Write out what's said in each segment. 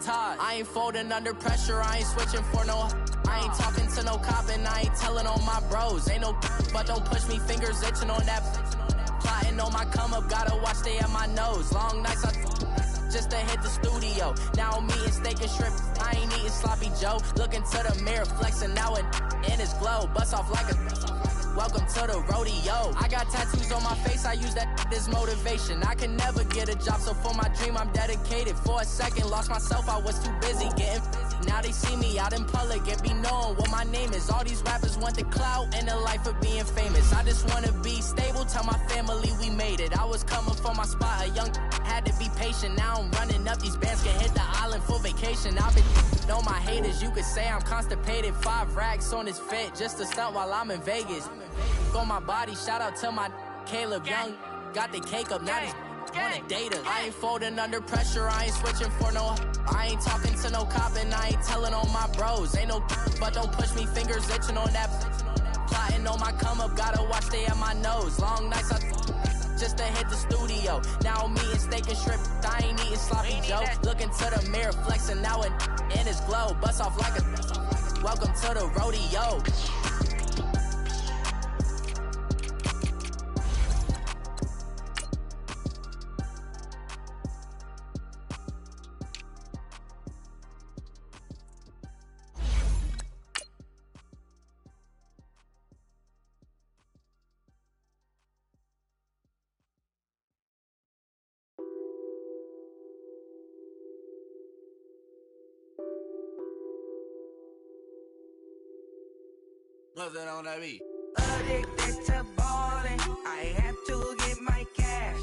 Todd. I ain't folding under pressure, I ain't switching for no. I ain't talking to no cop and I ain't telling on my bros. Ain't no but don't push me, fingers itching on that. Plotting on my come up, gotta watch stay at my nose. Long nights just to hit the studio. Now I'm eating steak and shrimp, I ain't eating sloppy Joe. Looking to the mirror, flexing now and in his glow. Bust off like a welcome to the rodeo. I got tattoos on my face, I use that as motivation. I can never get a job, so for my dream I'm dedicated. For a second, lost myself, I was too busy getting now they see me out in public and be knowing what my name is. All these rappers want the clout and the life of being famous. I just wanna be stable, tell my family we made it. I was coming for my spot, a young had to be patient. Now I'm running up, these bands can hit the island for vacation. I've been know my haters, you could say I'm constipated. 5 racks on his fit, just to stunt while I'm in Vegas. On my body, shout out to my Caleb Young. Got the cake up, now he's on a data. I ain't folding under pressure, I ain't switching for no. I ain't talking to no cop and I ain't telling on my bros. Ain't no but don't push me, fingers itching on that. Plotting on my come up, gotta watch stay at my nose. Long nights just to hit the studio. Now I'm eating steak and shrimp, I ain't eating sloppy Joe. Looking to the mirror, flexing now and in his glow. Bust off like a welcome to the rodeo. Nothing on that beat. Addicted to ballin', I have to get my cash.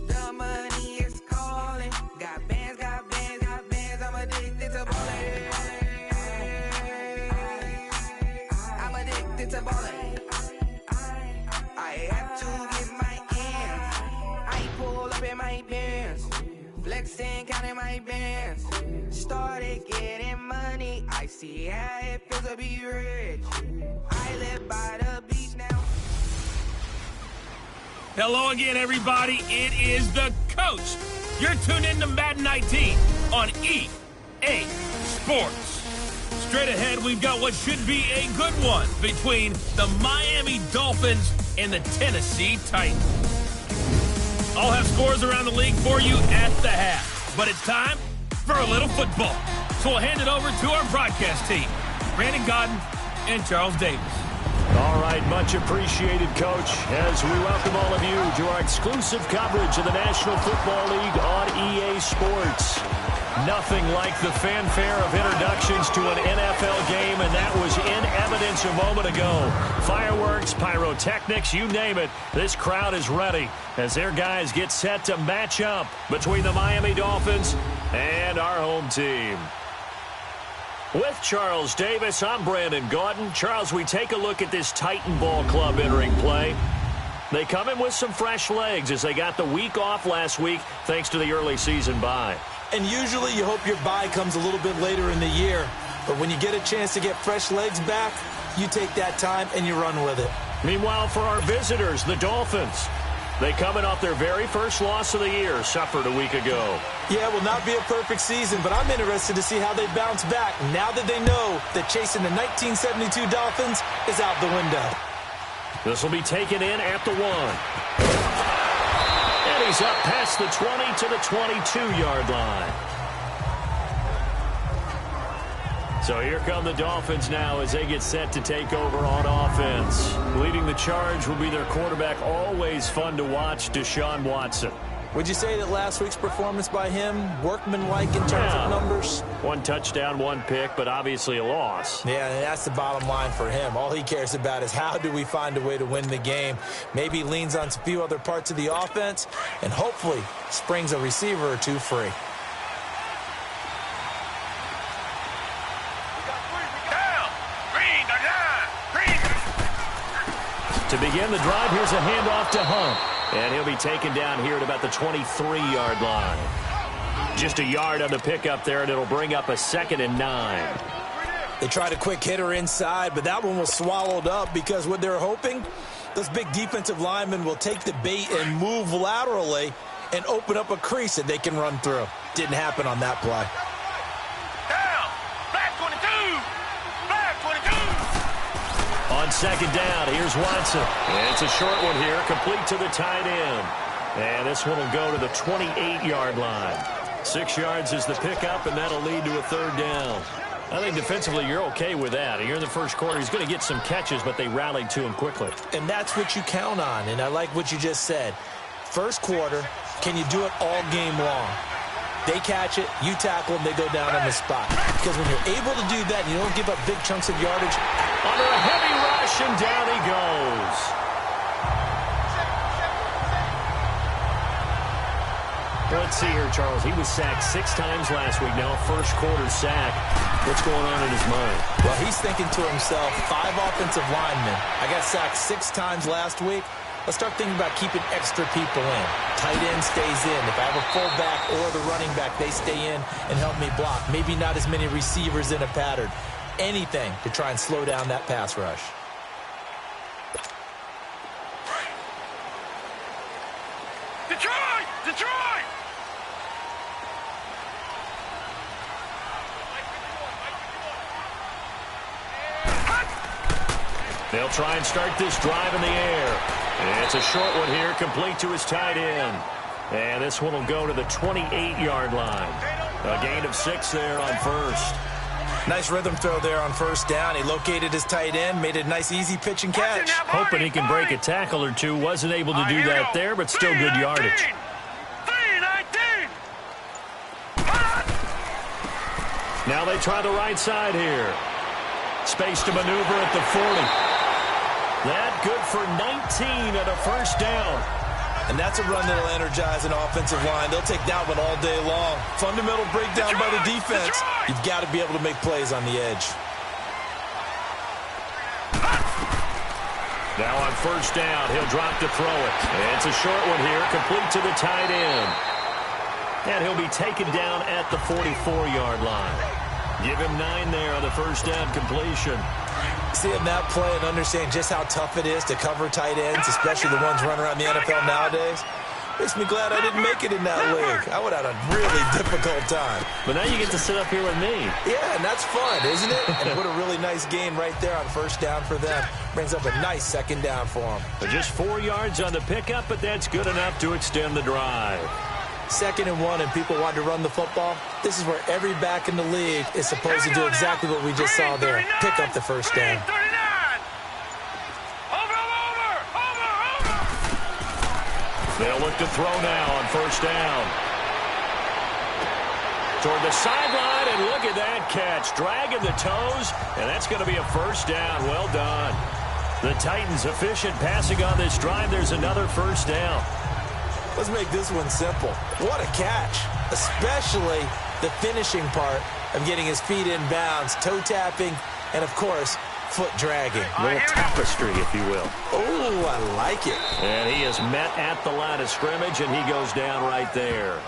The money is calling. Got bands, I'm addicted to ballin'. I'm addicted to ballin'. I have to get my ends. I pull up in my bands, flexing, counting my bands. Started getting money, I see how it feels to be rich. I live by the beach now. Hello again, everybody. It is the coach. You're tuned in to Madden 19 on EA Sports. Straight ahead, we've got what should be a good one between the Miami Dolphins and the Tennessee Titans. I'll have scores around the league for you at the half, but it's time for a little football. So we'll hand it over to our broadcast team, Brandon Godden and Charles Davis. All right, much appreciated, Coach, as we welcome all of you to our exclusive coverage of the National Football League on EA Sports. Nothing like the fanfare of introductions to an NFL game, and that was in evidence a moment ago. Fireworks, pyrotechnics, you name it, this crowd is ready as their guys get set to match up between the Miami Dolphins and our home team. With Charles Davis, I'm Brandon Gaudin. Charles, we take a look at this Titan Ball Club entering play. They come in with some fresh legs as they got the week off last week thanks to the early season bye. And usually you hope your bye comes a little bit later in the year. But when you get a chance to get fresh legs back, you take that time and you run with it. Meanwhile, for our visitors, the Dolphins, they coming off their very first loss of the year, suffered a week ago. Yeah, it will not be a perfect season, but I'm interested to see how they bounce back now that they know that chasing the 1972 Dolphins is out the window. This will be taken in at the 1. And he's up past the 20 to the 22-yard line. So here come the Dolphins now as they get set to take over on offense. Leading the charge will be their quarterback, always fun to watch, Deshaun Watson. Would you say that last week's performance by him, workmanlike in terms of numbers? 1 touchdown, 1 pick, but obviously a loss. Yeah, and that's the bottom line for him. All he cares about is how do we find a way to win the game. Maybe leans on a few other parts of the offense, and hopefully springs a receiver or two free. To begin the drive, here's a handoff to Hunt. And he'll be taken down here at about the 23-yard line. Just a yard on the pickup there, and it'll bring up a 2nd and 9. They tried a quick hitter inside, but that one was swallowed up because what they're hoping, those big defensive linemen will take the bait and move laterally and open up a crease that they can run through. Didn't happen on that play. on second down. Here's Watson. And it's a short one here, complete to the tight end. And this one will go to the 28-yard line. 6 yards is the pickup, and that'll lead to a third down. I think defensively you're okay with that. Here in the first quarter, he's going to get some catches, but they rallied to him quickly. And that's what you count on, and I like what you just said. First quarter, can you do it all game long? They catch it, you tackle them, they go down on the spot. Because when you're able to do that and you don't give up big chunks of yardage. Under a heavy rush, and down he goes. Let's see here, Charles. He was sacked 6 times last week. Now a first quarter sack. What's going on in his mind? Well, he's thinking to himself, 5 offensive linemen. I got sacked 6 times last week. Let's start thinking about keeping extra people in. Tight end stays in. If I have a fullback or the running back, they stay in and help me block. Maybe not as many receivers in a pattern. Anything to try and slow down that pass rush. Detroit! Detroit! They'll try and start this drive in the air. And it's a short one here, complete to his tight end. And this one will go to the 28-yard line. A gain of 6 there on first. Nice rhythm throw there on first down. He located his tight end, made it a nice easy pitch and catch. Hoping he can break a tackle or two. Wasn't able to do that there, but still good yardage. Now they try the right side here. Space to maneuver at the 40. That good for 19 and a first down. And that's a run that'll energize an offensive line. They'll take that one all day long. Fundamental breakdown by the defense. You've got to be able to make plays on the edge. Now on first down, he'll drop to throw it. And it's a short one here, complete to the tight end. And he'll be taken down at the 44-yard line. Give him 9 there on the first down completion. Seeing that play and understand just how tough it is to cover tight ends, especially the ones running around the NFL nowadays, makes me glad I didn't make it in that league. I would have had a really difficult time. But now you get to sit up here with me. Yeah, and that's fun, isn't it? And what a really nice gain right there on first down for them. Brings up a nice second down for them. Just 4 yards on the pickup, but that's good enough to extend the drive. 2nd and 1 and people want to run the football. This is where every back in the league is supposed to do exactly what we just saw there. Pick up the first down. They'll look to throw now on first down. Toward the sideline, and look at that catch. Dragging the toes, and that's going to be a first down. Well done. The Titans efficient passing on this drive. There's another first down. Let's make this one simple. What a catch, especially the finishing part of getting his feet in bounds, toe tapping, and, of course, foot dragging. A little tapestry, if you will. Oh, I like it. And he is met at the line of scrimmage, and he goes down right there.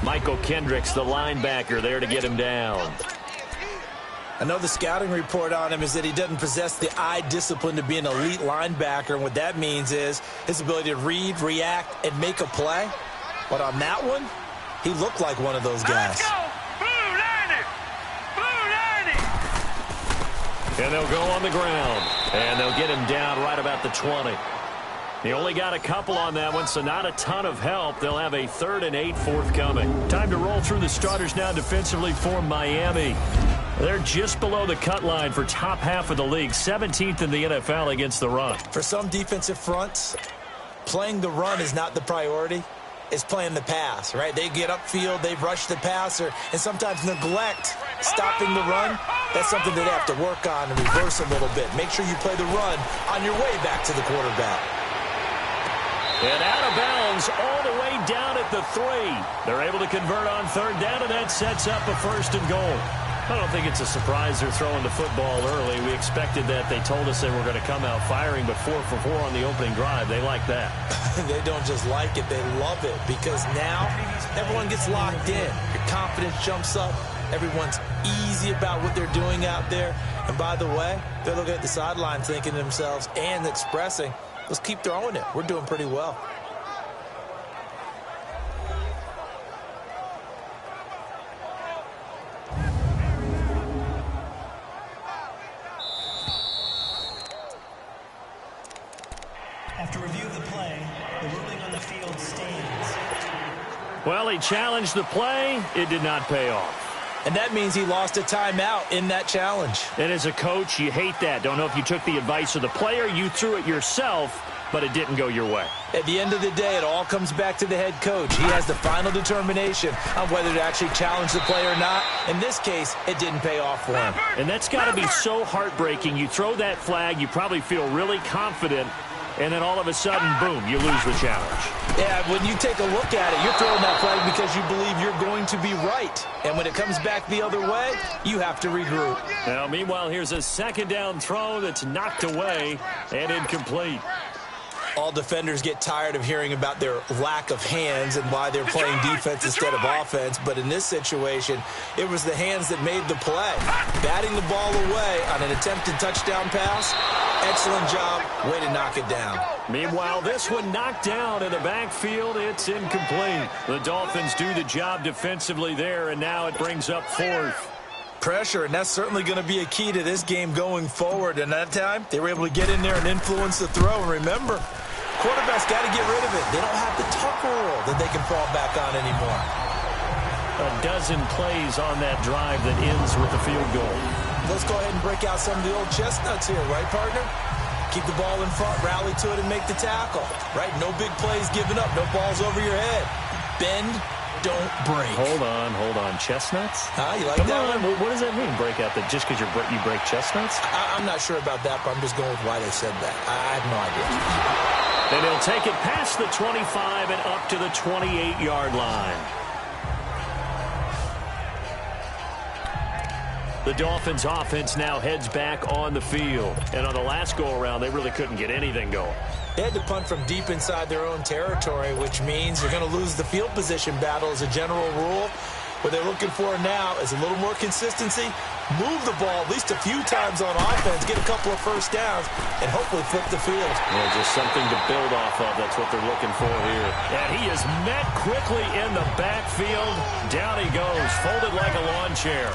Michael Kendricks, the linebacker, there to get him down. I know the scouting report on him is that he doesn't possess the eye discipline to be an elite linebacker, and what that means is his ability to read, react, and make a play. But on that one, he looked like one of those guys. And they'll go on the ground, and they'll get him down right about the 20. He only got a couple on that one, so not a ton of help. They'll have a 3rd and 8 forthcoming. Time to roll through the starters now defensively for Miami. They're just below the cut line for top half of the league, 17th in the NFL against the run. For some defensive fronts, playing the run is not the priority. It's playing the pass, right? They get upfield, they rush the passer, and sometimes neglect stopping the run. That's something that they have to work on and reverse a little bit. Make sure you play the run on your way back to the quarterback. And out of bounds all the way down at the 3. They're able to convert on 3rd down, and that sets up a 1st and goal. I don't think it's a surprise they're throwing the football early. We expected that. They told us they were going to come out firing, but 4 for 4 on the opening drive. They like that. They don't just like it, they love it, because now everyone gets locked in. Your confidence jumps up. Everyone's easy about what they're doing out there. And by the way, they're looking at the sideline thinking to themselves and expressing, let's keep throwing it. We're doing pretty well. Well, he challenged the play. It did not pay off. And that means he lost a timeout in that challenge. And as a coach, you hate that. Don't know if you took the advice of the player, you threw it yourself, but it didn't go your way. At the end of the day, it all comes back to the head coach. He has the final determination on whether to actually challenge the play or not. In this case, it didn't pay off for him. And that's got to be so heartbreaking. You throw that flag, you probably feel really confident, and then all of a sudden, boom, you lose the challenge. Yeah, when you take a look at it, you're throwing that flag because you believe you're going to be right. And when it comes back the other way, you have to regroup. Now, meanwhile, here's a second down throw that's knocked away and incomplete. All defenders get tired of hearing about their lack of hands and why they're playing defense instead of offense. But in this situation, it was the hands that made the play. Batting the ball away on an attempted touchdown pass, excellent job. Way to knock it down. Meanwhile, this one knocked down in the backfield. It's incomplete. The Dolphins do the job defensively there, and now it brings up fourth. Pressure, and that's certainly going to be a key to this game going forward. And that time, they were able to get in there and influence the throw. And remember, quarterbacks got to get rid of it. They don't have the tuck rule that they can fall back on anymore. A dozen plays on that drive that ends with a field goal. Let's go ahead and break out some of the old chestnuts here, right, partner? Keep the ball in front, rally to it, and make the tackle, right? No big plays given up, no balls over your head. Bend, don't break. Hold on. Chestnuts? You like Come that on. one? What does that mean, break out? That just because you break chestnuts? I'm not sure about that, but I'm just going with why they said that. I have no idea. And he'll take it past the 25 and up to the 28-yard line. The Dolphins' offense now heads back on the field. And on the last go-around, they really couldn't get anything going. They had to punt from deep inside their own territory, which means you're going to lose the field position battle as a general rule. What they're looking for now is a little more consistency, move the ball at least a few times on offense, get a couple of first downs, and hopefully flip the field. Well, just something to build off of. That's what they're looking for here. And he is met quickly in the backfield. Down he goes, folded like a lawn chair.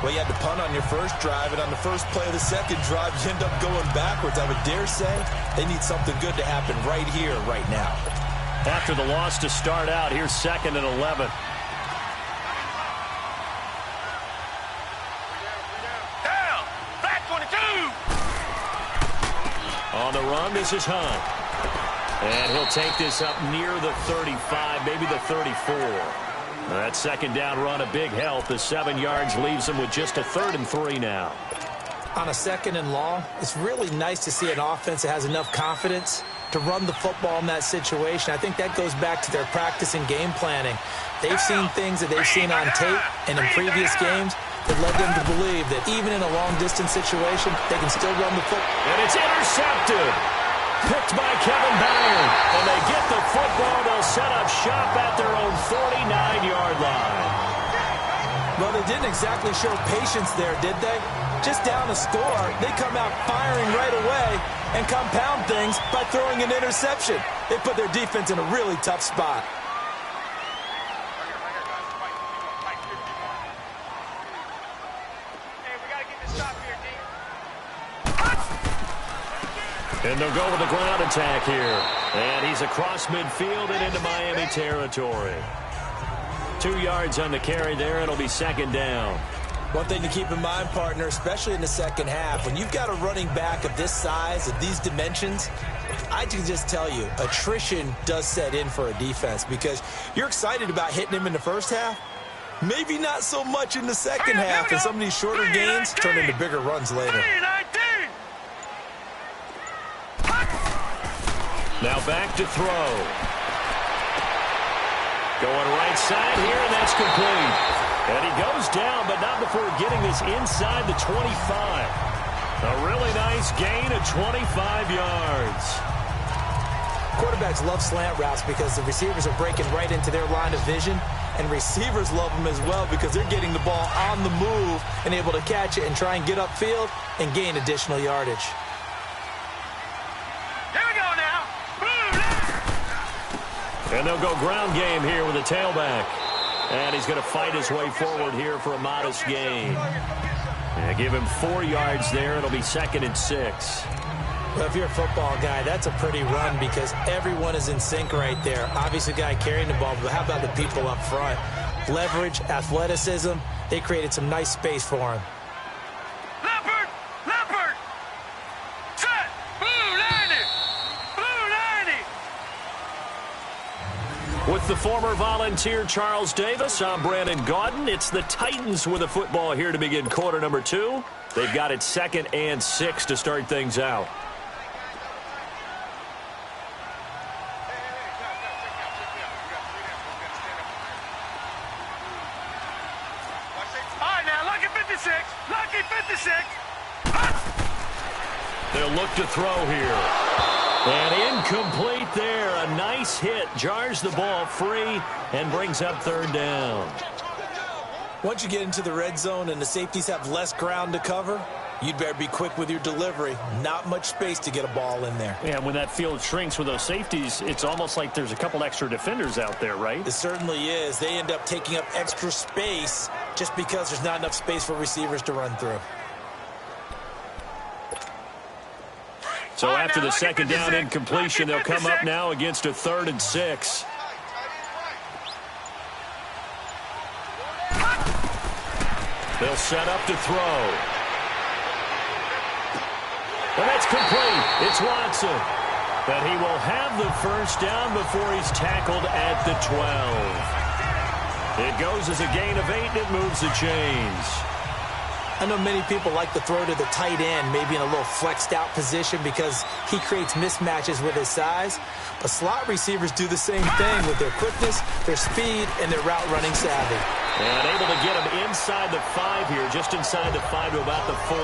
Well, you had to punt on your first drive, and on the first play of the second drive, you end up going backwards. I would dare say they need something good to happen right here, right now. After the loss to start out, here's 2nd and 11. Down! Flat 22! On the run, this is Hunt. And he'll take this up near the 35, maybe the 34. That second down run, a big help. The 7 yards leaves them with just a 3rd and 3 now. On a 2nd and long, it's really nice to see an offense that has enough confidence to run the football in that situation. I think that goes back to their practice and game planning. They've seen things that they've seen on tape and in previous games that led them to believe that even in a long-distance situation, they can still run the football. And it's intercepted. Picked by Kevin Byard. And they get the football. They'll set up shop at their own 49-yard line. Well, they didn't exactly show patience there, did they? Just down a score, they come out firing right away and compound things by throwing an interception. They put their defense in a really tough spot. And they'll go with the ground attack here. And he's across midfield and into Miami territory. 2 yards on the carry there. It'll be 2nd down. One thing to keep in mind, partner, especially in the second half, when you've got a running back of this size, of these dimensions, I can just tell you, attrition does set in for a defense because you're excited about hitting him in the first half. Maybe not so much in the second half, and some of these shorter gains turn into bigger runs later. Now back to throw. Going right side here, and that's complete. And he goes down, but not before getting this inside the 25. A really nice gain of 25 yards. Quarterbacks love slant routes because the receivers are breaking right into their line of vision, and receivers love them as well because they're getting the ball on the move and able to catch it and try and get upfield and gain additional yardage. And they'll go ground game here with a tailback. And he's going to fight his way forward here for a modest gain. And give him 4 yards there. It'll be 2nd and 6. Well, if you're a football guy, that's a pretty run because everyone is in sync right there. Obviously, the guy carrying the ball, but how about the people up front? Leverage, athleticism, they created some nice space for him. Leopard! Set! Blue 90! With the former Volunteer Charles Davis, I'm Brandon Gaudin. It's the Titans with the football here to begin quarter number 2. They've got it 2nd and 6 to start things out. All right, now, lucky 56. Lucky 56. They'll look to throw here. And incomplete there. A nice hit. Jars the ball free and brings up 3rd down. Once you get into the red zone and the safeties have less ground to cover, you'd better be quick with your delivery. Not much space to get a ball in there. Yeah, when that field shrinks with those safeties, it's almost like there's a couple extra defenders out there, right? It certainly is. They end up taking up extra space just because there's not enough space for receivers to run through. So after the 2nd down incompletion, they'll come up now against a 3rd and 6. They'll set up to throw. And that's complete. It's Watson. But he will have the 1st down before he's tackled at the 12. It goes as a gain of 8, and it moves the chains. I know many people like to throw to the tight end, maybe in a little flexed out position because he creates mismatches with his size. But slot receivers do the same thing with their quickness, their speed, and their route running savvy. And able to get him inside the 5 here, just inside the 5 to about the 4.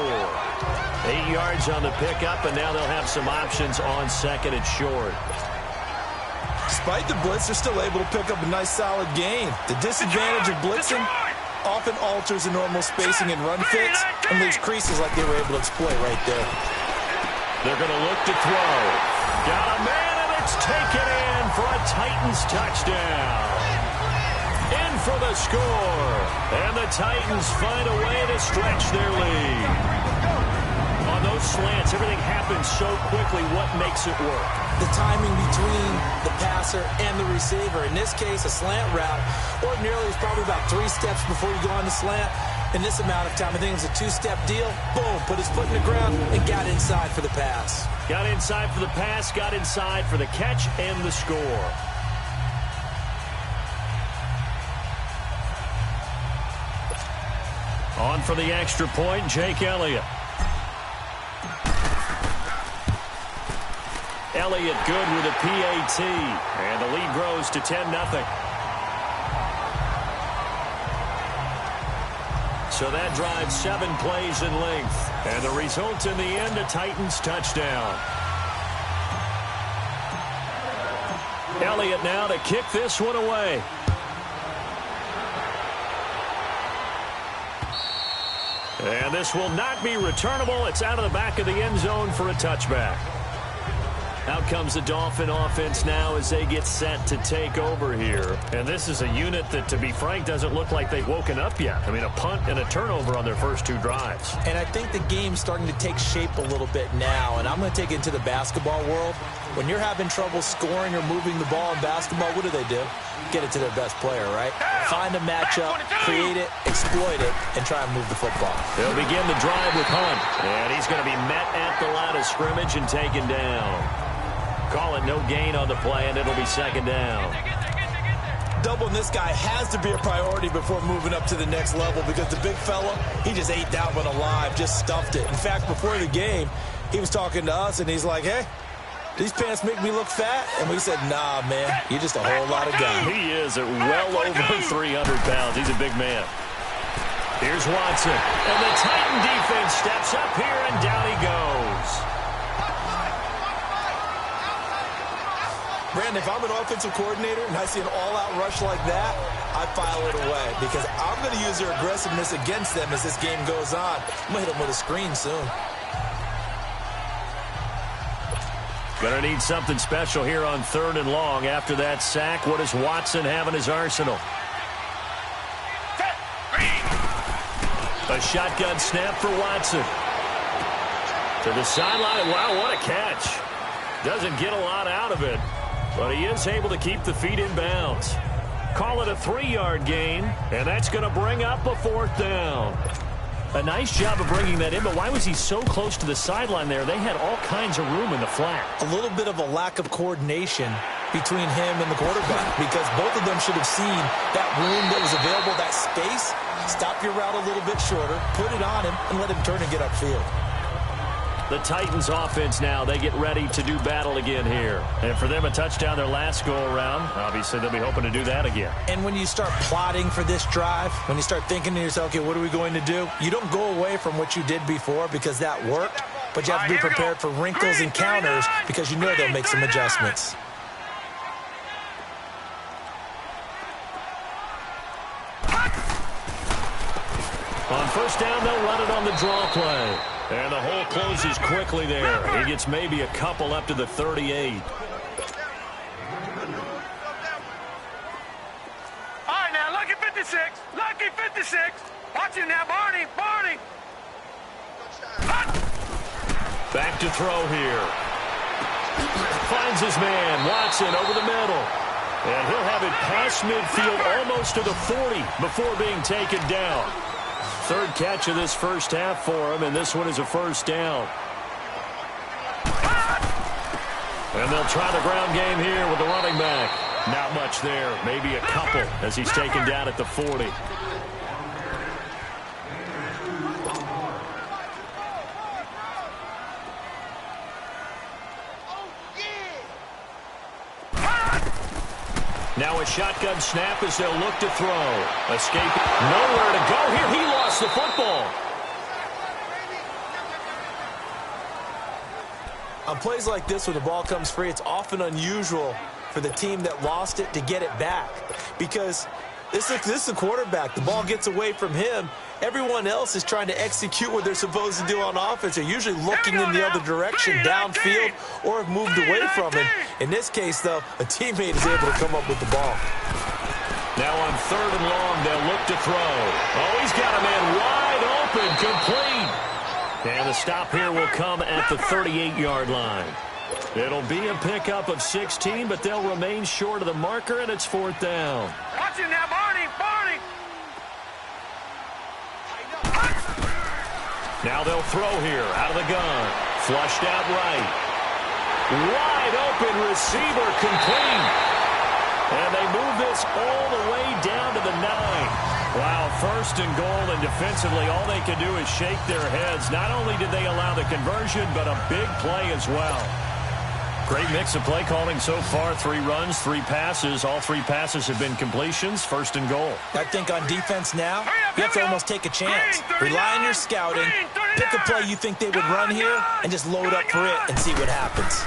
8 yards on the pickup, and now they'll have some options on 2nd and short. Despite the blitz, they're still able to pick up a nice solid gain. The disadvantage of blitzing often alters the normal spacing and run fits and leaves creases like they were able to exploit right there. They're going to look to throw. Got a man, and it's taken in for a Titans touchdown. In for the score. And the Titans find a way to stretch their lead. On those slants, everything happens so quickly. What makes it work? The timing between the passer and the receiver. In this case, a slant route. Ordinarily, it's probably about 3 steps before you go on the slant. In this amount of time, I think it was a 2-step deal. Boom, put his foot in the ground and got inside for the pass. Got inside for the pass, got inside for the catch and the score. On for the extra point, Jake Elliott. Elliott good with a PAT. And the lead grows to 10-0. So that drives 7 plays in length. And the result in the end, a Titans touchdown. Elliott now to kick this one away. And this will not be returnable. It's out of the back of the end zone for a touchback. Out comes the Dolphin offense now as they get set to take over here. And this is a unit that, to be frank, doesn't look like they've woken up yet. I mean, a punt and a turnover on their first 2 drives. And I think the game's starting to take shape a little bit now. And I'm going to take it into the basketball world. When you're having trouble scoring or moving the ball in basketball, what do? Get it to their best player, right? Find a matchup, create it, exploit it, and try and move the football. They'll begin the drive with Hunt. And he's going to be met at the line of scrimmage and taken down. Call it no gain on the play, and it'll be 2nd down. Doubling this guy has to be a priority before moving up to the next level because the big fella, he just ate that one alive, just stuffed it. In fact, before the game, he was talking to us, and he's like, hey, these pants make me look fat? And we said, nah, man, you're just a whole lot of guy. He is at well over 300 pounds. He's a big man. Here's Watson. And the Titan defense steps up here, and down he goes. Brandon, if I'm an offensive coordinator and I see an all-out rush like that, I file it away because I'm going to use their aggressiveness against them as this game goes on. I'm going to hit them with a screen soon. Going to need something special here on 3rd and long. After that sack, what does Watson have in his arsenal? A shotgun snap for Watson. To the sideline. Wow, what a catch. Doesn't get a lot out of it, but he is able to keep the feet in bounds. Call it a 3-yard gain, and that's going to bring up a 4th down. A nice job of bringing that in, but why was he so close to the sideline there? They had all kinds of room in the flat. A little bit of a lack of coordination between him and the quarterback, because both of them should have seen that room that was available, that space. Stop your route a little bit shorter, put it on him, and let him turn and get upfield. The Titans offense now, they get ready to do battle again here. And for them, a touchdown their last go-around. Obviously, they'll be hoping to do that again. And when you start plotting for this drive, when you start thinking to yourself, okay, what are we going to do? You don't go away from what you did before because that worked, but you have to be prepared for wrinkles and counters because you know they'll make some adjustments. On first down, they'll run it on the draw play. And the hole closes quickly there. He gets maybe a couple up to the 38. All right, now, lucky 56. Lucky 56. Watch it now, Barney. Barney. Back to throw here. Finds his man, Watson, over the middle. And he'll have it past midfield almost to the 40 before being taken down. 3rd catch of this first half for him, and this one is a first down. And they'll try the ground game here with the running back. Not much there, maybe a couple as he's taken down at the 40. Now a shotgun snap as they'll look to throw. Escape. Nowhere to go here. He lost the football. On plays like this where the ball comes free, it's often unusual for the team that lost it to get it back. Because this is a quarterback. The ball gets away from him. Everyone else is trying to execute what they're supposed to do on offense. They're usually looking in the other direction, downfield, or have moved away from him. In this case, though, a teammate is able to come up with the ball. Now on 3rd and long, they'll look to throw. Oh, he's got a man wide open, complete. And the stop here will come at the 38-yard line. It'll be a pickup of 16, but they'll remain short of the marker, and it's 4th down. Watch it now, Barney. Barney. Now they'll throw here out of the gun. Flushed out right. Wide open receiver, complete. And they move this all the way down to the 9. Wow, 1st and goal, and defensively all they can do is shake their heads. Not only did they allow the conversion, but a big play as well. Great mix of play calling so far. 3 runs, 3 passes. All 3 passes have been completions. 1st and goal. I think on defense now, you have to almost take a chance. Rely on your scouting. Pick a play you think they would run here and just load up for it and see what happens.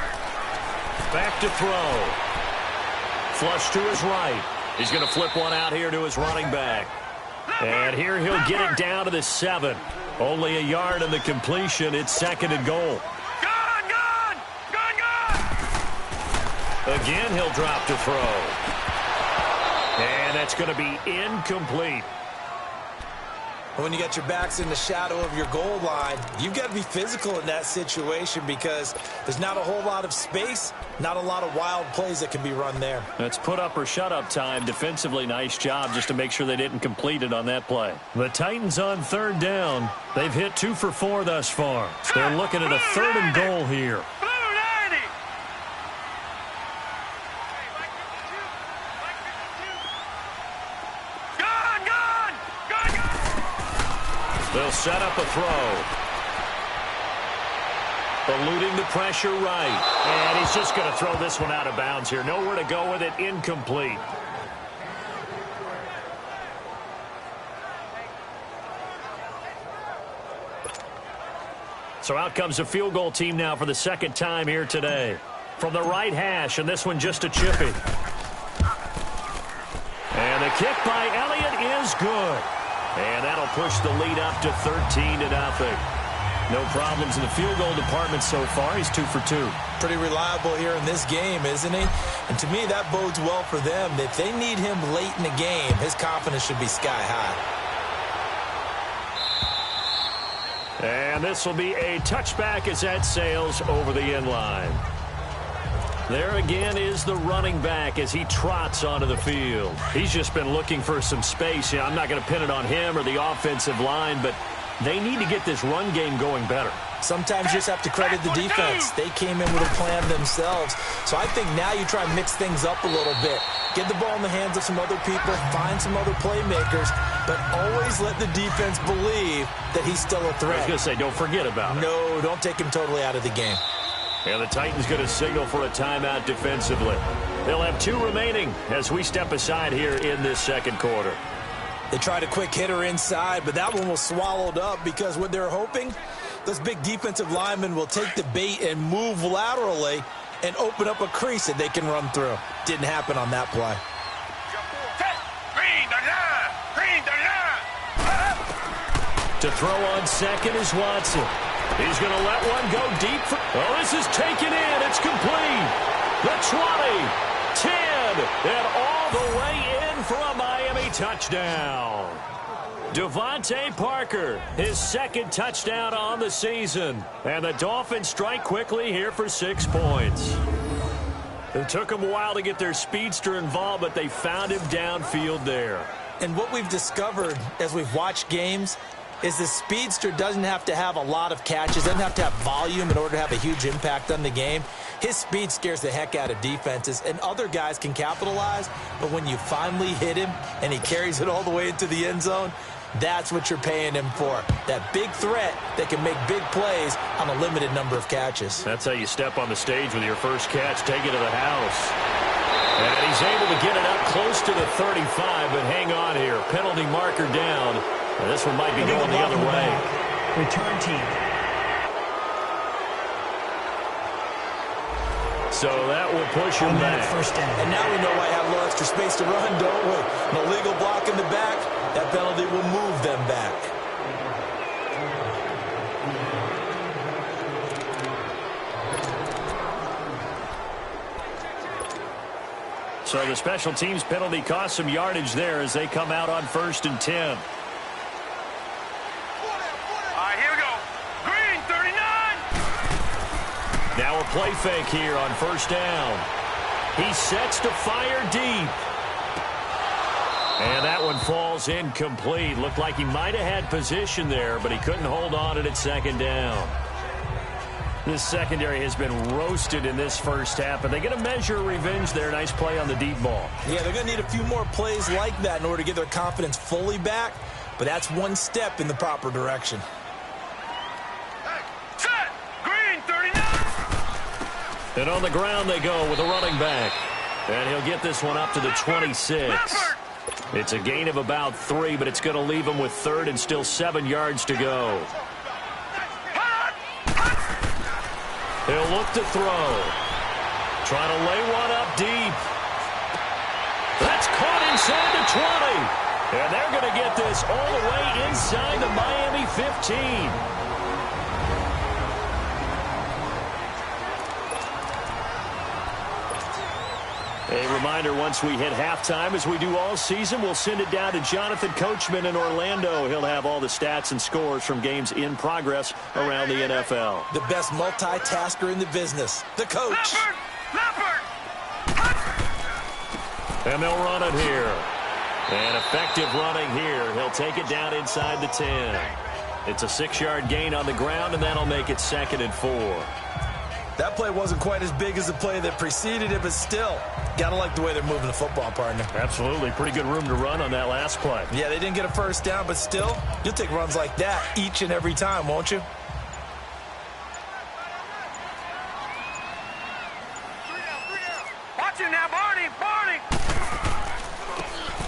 Back to throw. Flush to his right. He's going to flip one out here to his running back. And here he'll get it down to the 7. Only a yard in the completion. It's 2nd and goal. Again, he'll drop to throw. And that's going to be incomplete. When you got your backs in the shadow of your goal line, you've got to be physical in that situation because there's not a whole lot of space, not a lot of wild plays that can be run there. That's put up or shut up time. Defensively, nice job just to make sure they didn't complete it on that play. The Titans on 3rd down. They've hit 2 for 4 thus far. They're looking at a 3rd and goal here. They'll set up a throw. Eluding the pressure right. And he's just going to throw this one out of bounds here. Nowhere to go with it. Incomplete. So out comes the field goal team now for the 2nd time here today. From the right hash, and this one just a chippy. And the kick by Elliott is good. And that'll push the lead up to 13-0. No problems in the field goal department so far. He's 2 for 2. Pretty reliable here in this game, isn't he? And to me, that bodes well for them. If they need him late in the game, his confidence should be sky high. And this will be a touchback as that sails over the end line. There again is the running back as he trots onto the field. He's just been looking for some space. Yeah, I'm not going to pin it on him or the offensive line, but they need to get this run game going better. Sometimes you just have to credit the defense. They came in with a plan themselves. So I think now you try and mix things up a little bit. Get the ball in the hands of some other people, find some other playmakers, but always let the defense believe that he's still a threat. I was going to say, don't forget about it. No, don't take him totally out of the game. And the Titans going to signal for a timeout defensively. They'll have 2 remaining as we step aside here in this second quarter. They tried a quick hitter inside, but that one was swallowed up because what they're hoping, those big defensive linemen will take the bait and move laterally and open up a crease that they can run through. Didn't happen on that play. To throw on second is Watson. He's going to let one go deep. Oh, this is taken in. It's complete. The 20, 10, and all the way in for a Miami touchdown. Devontae Parker, his second touchdown on the season. And the Dolphins strike quickly here for 6 points. It took them a while to get their speedster involved, but they found him downfield there. And what we've discovered as we've watched games is the speedster doesn't have to have a lot of catches, doesn't have to have volume in order to have a huge impact on the game. His speed scares the heck out of defenses, and other guys can capitalize, but when you finally hit him and he carries it all the way into the end zone, that's what you're paying him for. That big threat that can make big plays on a limited number of catches. That's how you step on the stage with your first catch, take it to the house. And he's able to get it up close to the 35, but hang on here. Penalty marker down. And this one might be going the other way. Return team. So that will push him back. First down. And now we know why I have a little extra space to run, don't we? An illegal block in the back. That penalty will move them back. So the special teams penalty cost some yardage there as they come out on 1st and 10. Now a play fake here on 1st down. He sets to fire deep. And that one falls incomplete. Looked like he might have had position there, but he couldn't hold on it at 2nd down. This secondary has been roasted in this first half, but they're going to measure revenge there. Nice play on the deep ball. Yeah, they're going to need a few more plays like that in order to get their confidence fully back, but that's one step in the proper direction. And on the ground they go with a running back. And he'll get this one up to the 26. It's a gain of about 3, but it's going to leave him with 3rd and still 7 yards to go. He'll look to throw. Trying to lay one up deep. That's caught inside the 20. And they're going to get this all the way inside the Miami 15. A reminder, once we hit halftime, as we do all season, we'll send it down to Jonathan Coachman in Orlando. He'll have all the stats and scores from games in progress around the NFL. The best multitasker in the business, the coach. And they'll run it here. And effective running here. He'll take it down inside the 10. It's a 6-yard gain on the ground, and that'll make it 2nd and 4. That play wasn't quite as big as the play that preceded it, but still, gotta like the way they're moving the football, partner. Absolutely. Pretty good room to run on that last play. Yeah, they didn't get a first down, but still, you'll take runs like that each and every time, won't you? Watch it now, Barney!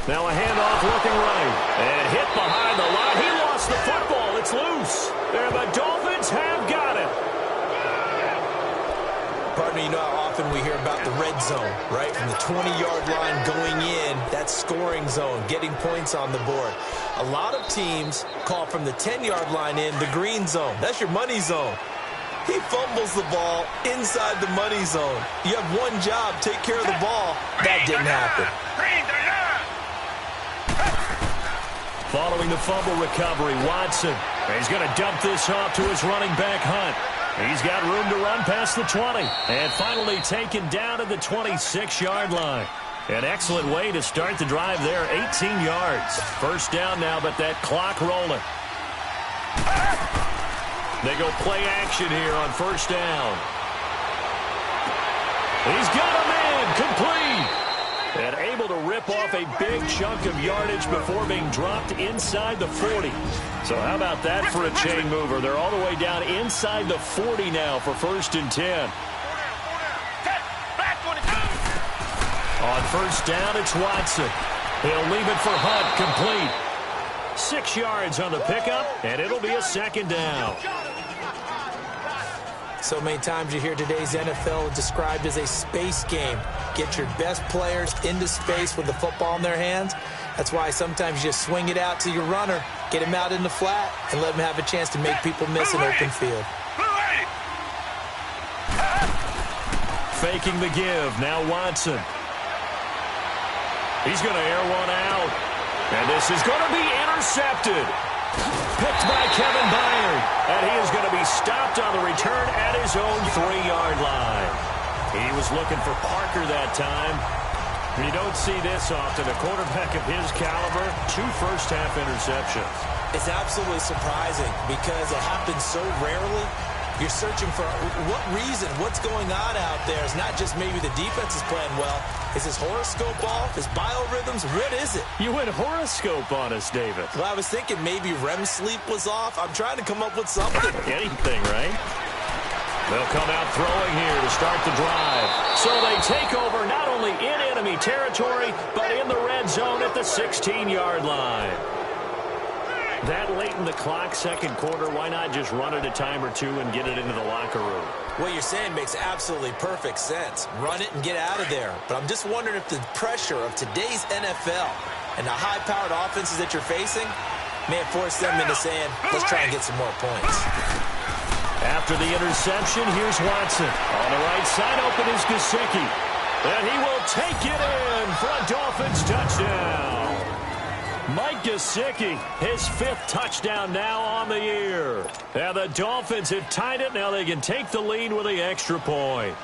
Now a handoff looking right. And hit behind the line. He lost the football. It's loose. And the Dolphins have got it. Partner, you know how often we hear about the red zone, right? From the 20-yard line going in, that scoring zone, getting points on the board. A lot of teams call from the 10-yard line in the green zone. That's your money zone. He fumbles the ball inside the money zone. You have one job, take care of the ball. That didn't happen. Following the fumble recovery, Watson He's going to dump this off to his running back, Hunt. He's got room to run past the 20. And finally taken down at the 26-yard line. An excellent way to start the drive there, 18 yards. First down now, but that clock rolling. They go play action here on first down. He's got a man, complete. And able to rip off a big chunk of yardage before being dropped inside the 40. So how about that for a chain mover? They're all the way down inside the 40 now for 1st and 10. On first down, it's Watson. He'll leave it for Hunt, complete. 6 yards on the pickup, and it'll be a 2nd down. So many times you hear today's NFL described as a space game. Get your best players into space with the football in their hands. That's why sometimes you just swing it out to your runner, get him out in the flat, and let him have a chance to make people miss an open field. Faking the give, now Watson. He's going to air one out. And this is going to be intercepted. Picked by Kevin Byard. And he is going to be stopped on the return at his own 3-yard line. He was looking for Parker that time. You don't see this often. A quarterback of his caliber, 2 first-half interceptions. It's absolutely surprising because it happens so rarely. You're searching for what reason, what's going on out there. It's not just maybe the defense is playing well. Is his horoscope off? His biorhythms? What is it? You went horoscope on us, David. Well, I was thinking maybe REM sleep was off. I'm trying to come up with something. Anything, right? They'll come out throwing here to start the drive. So they take over not only in enemy territory, but in the red zone at the 16-yard line. That late in the clock, 2nd quarter, why not just run it a time or two and get it into the locker room? What you're saying makes absolutely perfect sense. Run it and get out of there. But I'm just wondering if the pressure of today's NFL and the high-powered offenses that you're facing may have forced them into saying, let's try and get some more points. After the interception, here's Watson. On the right side, open is Gesicki. And he will take it in for a Dolphins touchdown. Mike Gesicki, his 5th touchdown now on the year. And the Dolphins have tied it. Now they can take the lead with the extra point.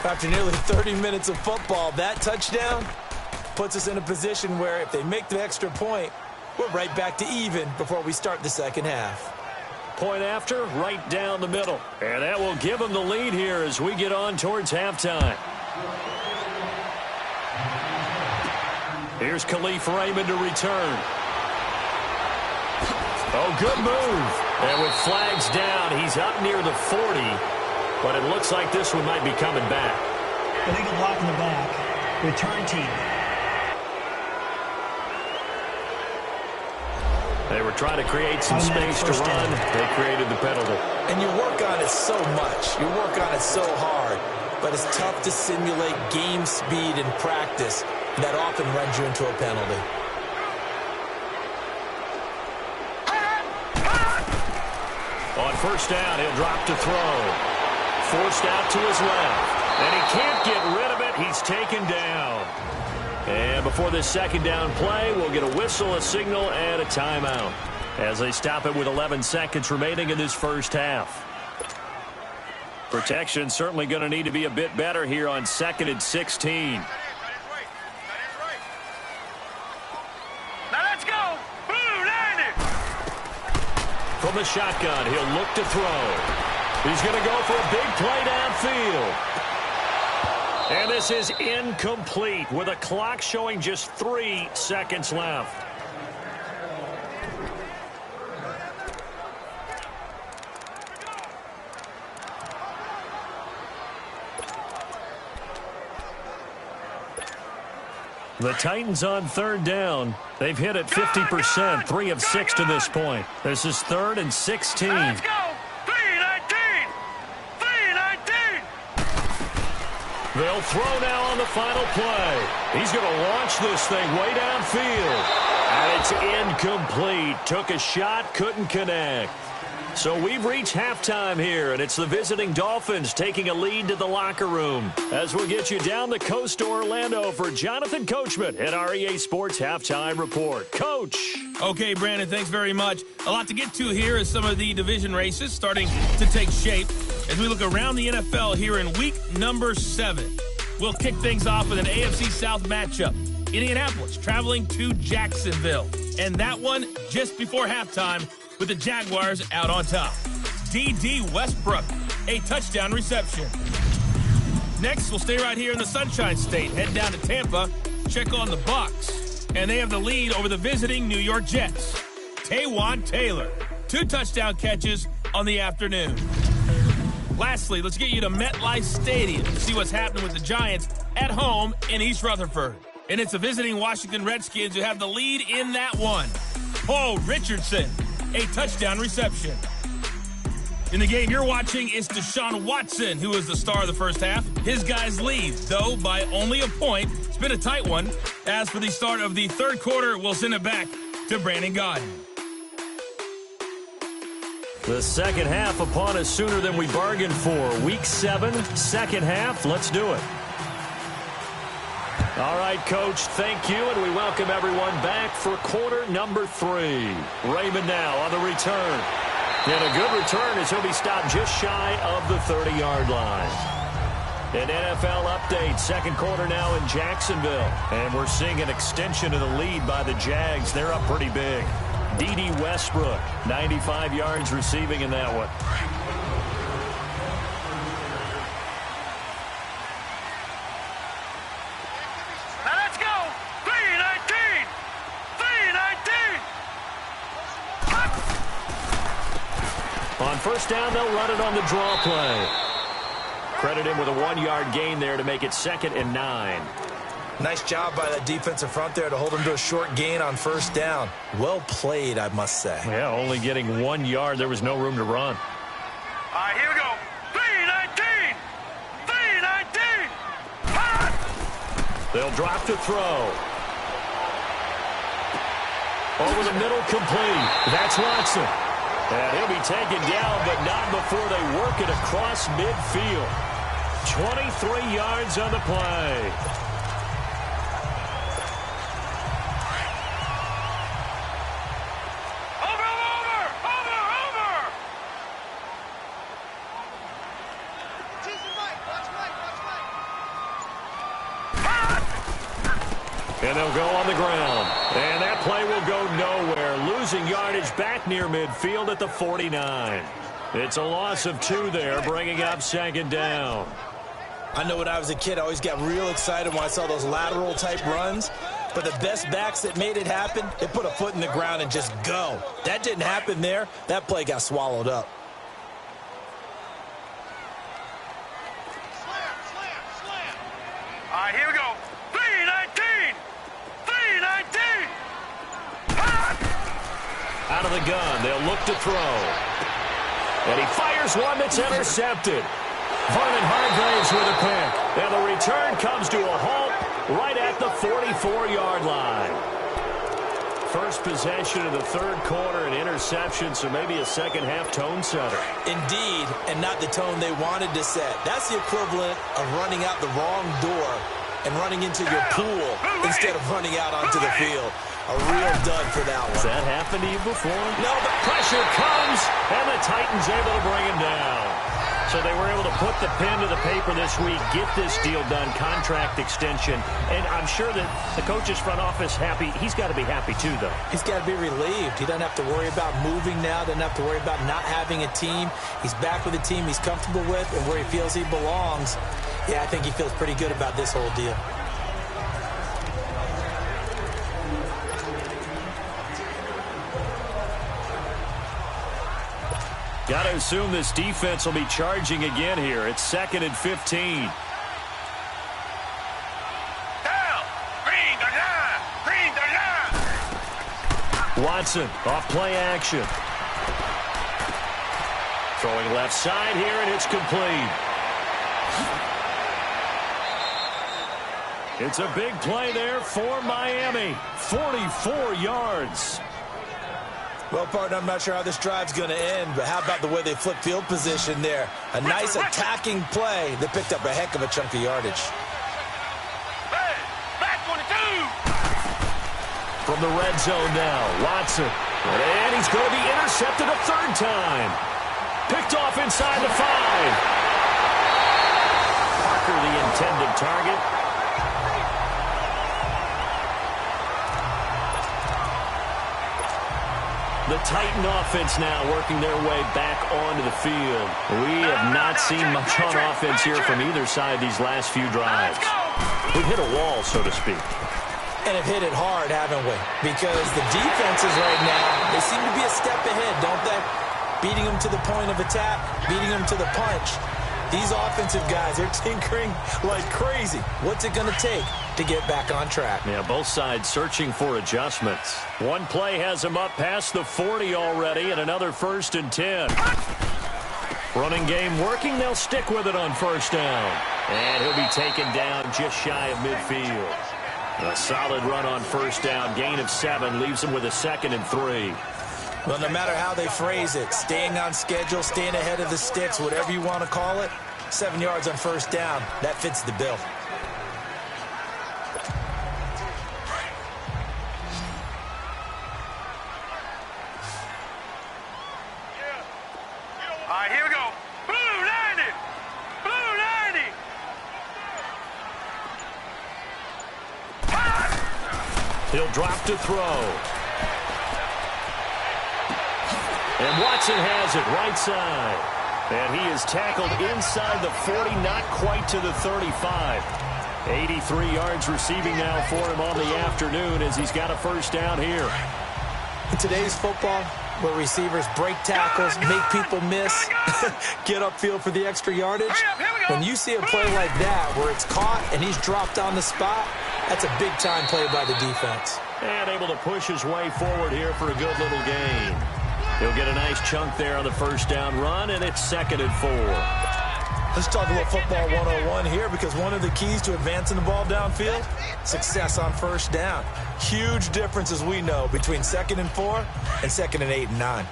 After nearly 30 minutes of football, that touchdown puts us in a position where if they make the extra point, we're right back to even before we start the 2nd half. Point after, right down the middle. And that will give them the lead here as we get on towards halftime. Here's Khalif Raymond to return. Oh, good move. And with flags down, he's up near the 40. But it looks like this one might be coming back. Illegal block in the back. Return team. They were trying to create some space to run. They created the penalty. And you work on it so much. You work on it so hard. But it's tough to simulate game speed in practice. That often runs you into a penalty. On first down, he'll drop to throw. Forced out to his left. And he can't get rid of it. He's taken down. And before this 2nd down play, we'll get a whistle, a signal, and a timeout as they stop it with 11 seconds remaining in this first half. Protection certainly going to need to be a bit better here on 2nd and 16. From the shotgun, he'll look to throw. He's going to go for a big play downfield. And this is incomplete with a clock showing just 3 seconds left. The Titans on 3rd down. They've hit it 50%, 3 of 6 to this point. This is 3rd and 16. Let's go! 3-19! 3-19! They'll throw now on the final play. He's going to launch this thing way downfield. And it's incomplete. Took a shot, couldn't connect. So we've reached halftime here, and it's the visiting Dolphins taking a lead to the locker room. As we'll get you down the coast to Orlando for Jonathan Coachman at our EA Sports Halftime Report. Coach. Okay, Brandon, thanks very much. A lot to get to here as some of the division races starting to take shape. As we look around the NFL here in week number 7, we'll kick things off with an AFC South matchup. Indianapolis traveling to Jacksonville. And that one just before halftime with the Jaguars out on top. D.D. Westbrook, a touchdown reception. Next, we'll stay right here in the Sunshine State. Head down to Tampa, check on the Bucs. And they have the lead over the visiting New York Jets. Taywan Taylor, 2 touchdown catches on the afternoon. Lastly, let's get you to MetLife Stadium to see what's happening with the Giants at home in East Rutherford. And it's the visiting Washington Redskins who have the lead in that one. Paul Richardson, a touchdown reception. In the game you're watching is Deshaun Watson, who is the star of the first half. His guys lead, though, by only a point. It's been a tight one. As for the start of the third quarter, we'll send it back to Brandon Godden. The second half upon us sooner than we bargained for. Week 7, second half. Let's do it. All right, Coach, thank you, and we welcome everyone back for quarter number 3. Raymond now on the return. And a good return as he'll be stopped just shy of the 30-yard line. An NFL update, second quarter now in Jacksonville. And we're seeing an extension of the lead by the Jags. They're up pretty big. D.D. Westbrook, 95 yards receiving in that one. On first down, they'll run it on the draw play. Credit him with a 1-yard gain there to make it 2nd and 9. Nice job by that defensive front there to hold him to a short gain on first down. Well played, I must say. Yeah, only getting 1 yard. There was no room to run. All right, here we go. 3-19. 3-19. They'll drop to throw. Over the middle, complete. That's Watson. And he'll be taken down, but not before they work it across midfield. 23 yards on the play. And they'll go on the ground. And that play will go nowhere. Losing yardage back near midfield at the 49. It's a loss of 2 there, bringing up 2nd down. I know when I was a kid, I always got real excited when I saw those lateral-type runs. But the best backs that made it happen, they put a foot in the ground and just go. That didn't happen there. That play got swallowed up. All right, here we go. 3-19. 3-19. Out of the gun, they'll look to throw. And he fires one that's intercepted. Vernon Hargraves with a pick. And the return comes to a halt right at the 44-yard line. First possession of the third quarter, an interception, so maybe a second-half tone setter. Indeed, and not the tone they wanted to set. That's the equivalent of running out the wrong door and running into your pool instead of running out onto the field. A real dud for that one. Has that happened to you before? No, but pressure comes, and the Titans able to bring him down. So they were able to put the pen to the paper this week, get this deal done, contract extension. And I'm sure that the coach's front office happy. He's got to be happy too, though. He's got to be relieved. He doesn't have to worry about moving now. Doesn't have to worry about not having a team. He's back with a team he's comfortable with and where he feels he belongs. Yeah, I think he feels pretty good about this whole deal. Got to assume this defense will be charging again here. It's 2nd and 15. Down. Green the line. Green the line. Watson off play action. Throwing left side here, and it's complete. It's a big play there for Miami. 44 yards. Well, partner, I'm not sure how this drive's going to end, but how about the way they flip field position there? A nice attacking play that picked up a heck of a chunk of yardage. Hey, back 22. From the red zone now, Watson. And he's going to be intercepted a third time. Picked off inside the 5. Parker, the intended target. The Titan offense now working their way back onto the field. We have not seen much on offense here from either side these last few drives. We've hit a wall, so to speak. And have hit it hard, haven't we? Because the defenses right now, they seem to be a step ahead, don't they? Beating them to the point of attack, beating them to the punch. These offensive guys, they're tinkering like crazy. What's it going to take to get back on track? Yeah, both sides searching for adjustments. One play has them up past the 40 already, and another 1st and 10. Running game working. They'll stick with it on 1st down. And he'll be taken down just shy of midfield. A solid run on 1st down. Gain of 7 leaves them with a 2nd and 3. Well, no matter how they phrase it, staying on schedule, staying ahead of the sticks, whatever you want to call it, 7 yards on 1st down, that fits the bill. All right, here we go. Blue 90. Blue 90. He'll drop to throw. And Watson has it right side. And he is tackled inside the 40, not quite to the 35. 83 yards receiving now for him on the afternoon as he's got a 1st down here. In today's football, where receivers break tackles, make people miss, get upfield for the extra yardage, when you see a play like that where it's caught and he's dropped on the spot, that's a big-time play by the defense. And able to push his way forward here for a good little gain. He'll get a nice chunk there on the 1st down run, and it's 2nd and 4. Let's talk a little football 101 here, because one of the keys to advancing the ball downfield, success on 1st down. Huge difference, as we know, between 2nd and 4 and 2nd and 8 and 9.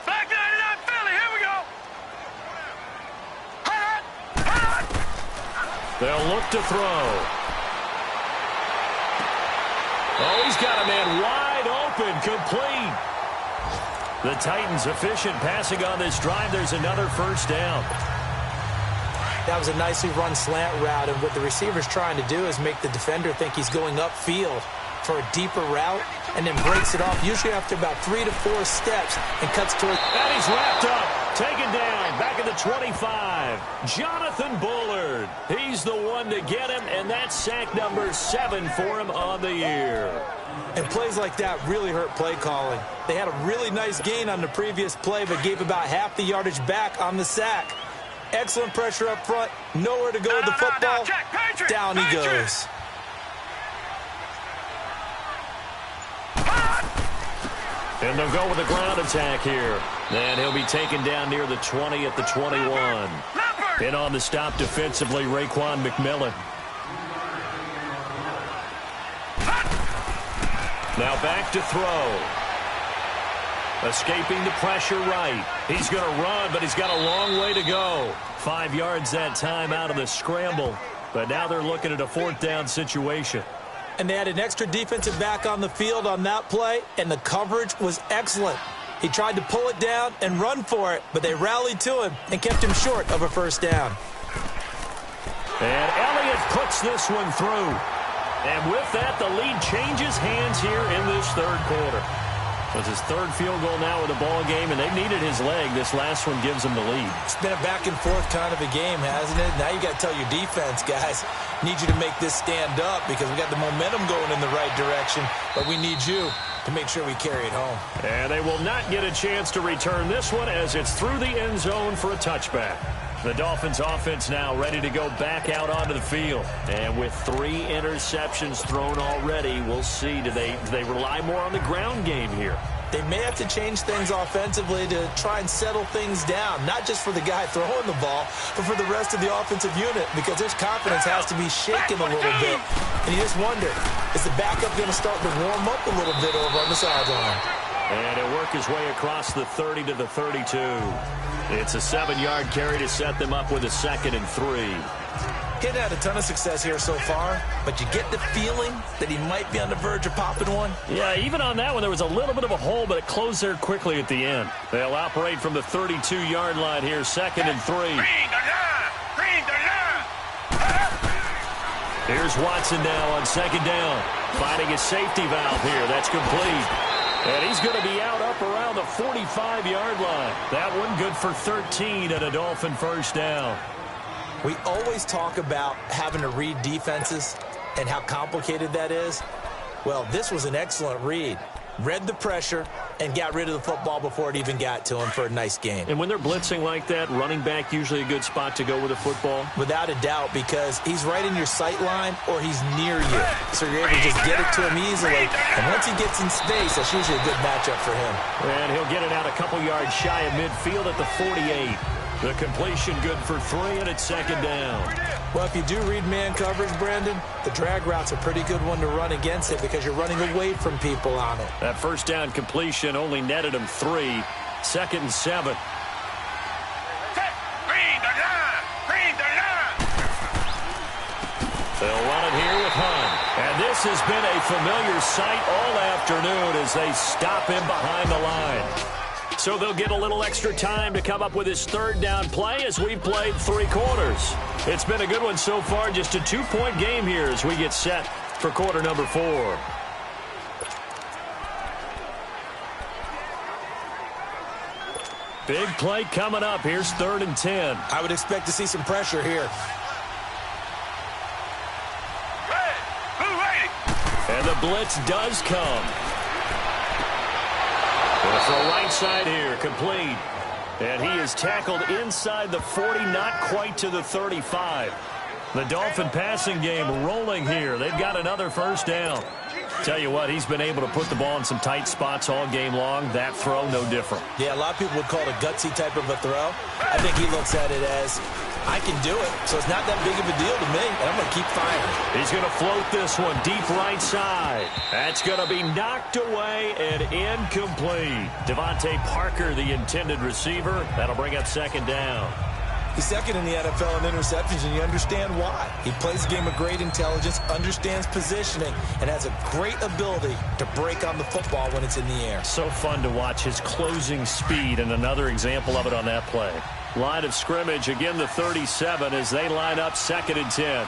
Back 99 Philly, here we go. They'll look to throw. Oh, he's got a man wide open, complete. The Titans efficient passing on this drive. There's another 1st down. That was a nicely run slant route, and what the receiver's trying to do is make the defender think he's going upfield for a deeper route, and then breaks it off, usually after about 3 to 4 steps, and cuts toward. And he's wrapped up, taken down, back at the 25. Jonathan Bullard. He's the one to get him, and that's sack number 7 for him on the year. And plays like that really hurt play calling. They had a really nice gain on the previous play, but gave about half the yardage back on the sack. Excellent pressure up front, nowhere to go with the football. Down he goes. And they'll go with a ground attack here. And he'll be taken down near the 20 at the 21. In on the stop defensively, Raekwon McMillan. Now back to throw. Escaping the pressure right. He's going to run, but he's got a long way to go. 5 yards that time out of the scramble. But now they're looking at a 4th down situation. And they had an extra defensive back on the field on that play, and the coverage was excellent. He tried to pull it down and run for it, but they rallied to him and kept him short of a 1st down. And Elliott puts this one through. And with that, the lead changes hands here in this 3rd quarter. It's his 3rd field goal now in the ball game, and they've needed his leg. This last one gives them the lead. It's been a back-and-forth kind of a game, hasn't it? Now you got to tell your defense, guys, need you to make this stand up because we got the momentum going in the right direction, but we need you to make sure we carry it home. And they will not get a chance to return this one as it's through the end zone for a touchback. The Dolphins offense now ready to go back out onto the field. And with 3 interceptions thrown already, we'll see. Do they rely more on the ground game here? They may have to change things offensively to try and settle things down, not just for the guy throwing the ball, but for the rest of the offensive unit, because their confidence has to be shaken a little bit. And you just wonder, is the backup going to start to warm up a little bit over on the sideline? And he'll work his way across the 30 to the 32. It's a 7-yard carry to set them up with a 2nd and 3. He hadn't had a ton of success here so far, but you get the feeling that he might be on the verge of popping one. Yeah, even on that one, there was a little bit of a hole, but it closed there quickly at the end. They'll operate from the 32-yard line here, 2nd and 3. Here's Watson now on 2nd down. Finding his safety valve here. That's complete. And he's going to be out up around the 45-yard line. That one good for 13 and a Dolphin first down. We always talk about having to read defenses and how complicated that is. Well, this was an excellent read. Read the pressure and got rid of the football before it even got to him for a nice game. And when they're blitzing like that, running back usually a good spot to go with the football? Without a doubt, because he's right in your sight line or he's near you. So you're able to just get it to him easily. And once he gets in space, that's usually a good matchup for him. And he'll get it out a couple yards shy of midfield at the 48. The completion good for 3, and it's 2nd down. Well, if you do read man coverage, Brandon, the drag route's a pretty good one to run against it because you're running away from people on it. That first down completion only netted him 3. 2nd and 7. They'll run it here with Hunt. And this has been a familiar sight all afternoon as they stop him behind the line. So they'll get a little extra time to come up with his 3rd down play as we've played 3 quarters. It's been a good one so far, just a 2-point game here as we get set for quarter number 4. Big play coming up. Here's 3rd and 10. I would expect to see some pressure here. And the blitz does come. From the right side here, complete. And he is tackled inside the 40, not quite to the 35. The Dolphin passing game rolling here. They've got another first down. Tell you what, he's been able to put the ball in some tight spots all game long. That throw, no different. Yeah, a lot of people would call it a gutsy type of a throw. I think he looks at it as, I can do it, so it's not that big of a deal to me, and I'm going to keep firing. He's going to float this one deep right side. That's going to be knocked away and incomplete. Devontae Parker, the intended receiver. That'll bring up 2nd down. He's 2nd in the NFL in interceptions, and you understand why. He plays a game of great intelligence, understands positioning, and has a great ability to break on the football when it's in the air. So fun to watch his closing speed, and another example of it on that play. Line of scrimmage, again the 37 as they line up 2nd and 10.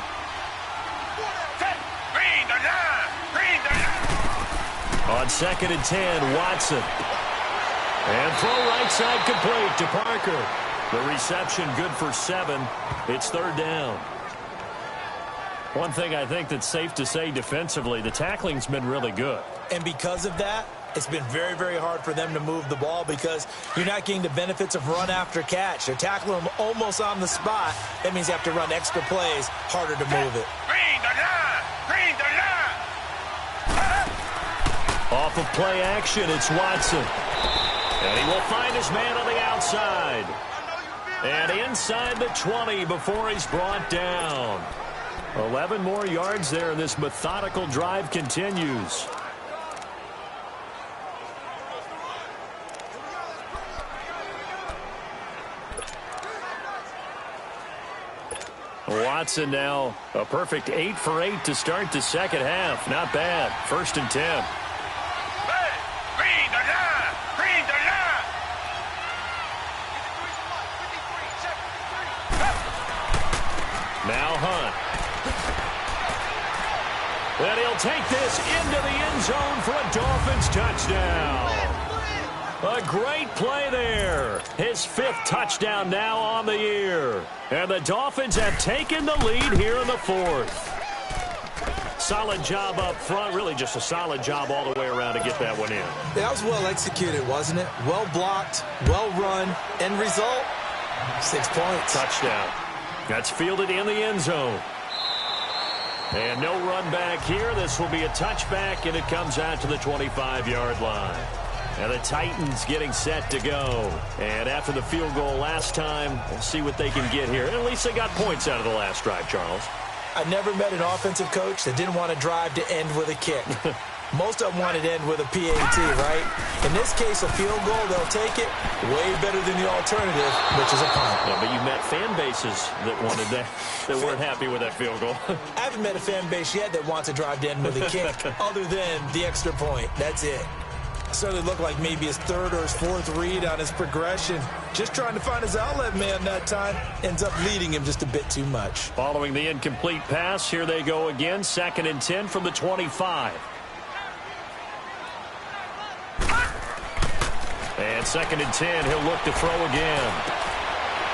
On 2nd and 10, Watson. And throw right side complete to Parker. The reception good for 7. It's 3rd down. One thing I think that's safe to say defensively, the tackling's been really good. And because of that, it's been very, very hard for them to move the ball because you're not getting the benefits of run after catch. They're tackling them almost on the spot. That means you have to run extra plays, harder to move it. Off of play action, it's Watson. And he will find his man on the outside. And inside the 20 before he's brought down. 11 more yards there, and this methodical drive continues. Watson now a perfect 8 for 8 to start the 2nd half. Not bad. 1st and 10. Now Hunt. And he'll take this into the end zone for a Dolphins touchdown. A great play there. His 5th touchdown now on the year. And the Dolphins have taken the lead here in the 4th. Solid job up front. Really just a solid job all the way around to get that one in. That was well executed, wasn't it? Well blocked, well run. End result, 6 points. Touchdown. That's fielded in the end zone. And no run back here. This will be a touchback, and it comes out to the 25-yard line. And the Titans getting set to go. And after the field goal last time, we'll see what they can get here. And at least they got points out of the last drive, Charles. I never met an offensive coach that didn't want to drive to end with a kick. Most of them wanted to end with a PAT, right? In this case, a field goal, they'll take it. Way better than the alternative, which is a punt. Yeah, but you met fan bases that wanted that, that weren't happy with that field goal. I haven't met a fan base yet that wants to drive to end with a kick, other than the extra point. That's it. Certainly looked like maybe his third or his fourth read on his progression. Just trying to find his outlet man that time. Ends up leading him just a bit too much. Following the incomplete pass, here they go again. 2nd and 10 from the 25. And 2nd and 10, he'll look to throw again.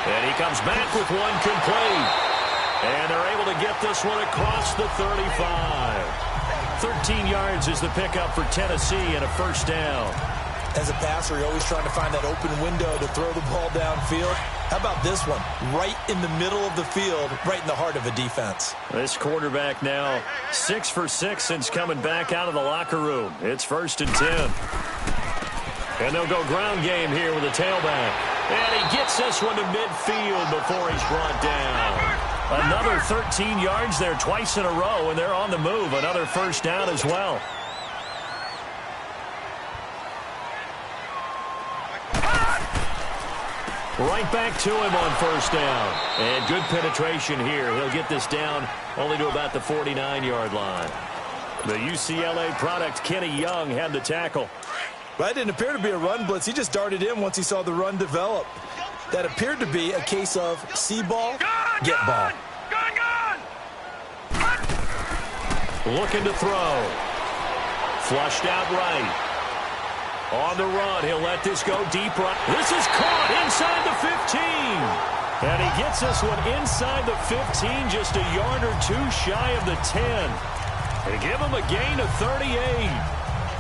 And he comes back with one complete. And they're able to get this one across the 35. 13 yards is the pickup for Tennessee and a first down. As a passer, you're always trying to find that open window to throw the ball downfield. How about this one? Right in the middle of the field, right in the heart of a defense. This quarterback now 6 for 6 since coming back out of the locker room. It's 1st and 10. And they'll go ground game here with a tailback. And he gets this one to midfield before he's brought down. Another 13 yards there twice in a row, and they're on the move. Another first down as well. Right back to him on first down. And good penetration here. He'll get this down only to about the 49-yard line. The UCLA product, Kenny Young, had the tackle. Well, that didn't appear to be a run blitz. He just darted in once he saw the run develop. That appeared to be a case of see ball, get ball. Looking to throw. Flushed out right. On the run, he'll let this go deep right. This is caught inside the 15. And he gets this one inside the 15, just a yard or two shy of the 10. They give him a gain of 38.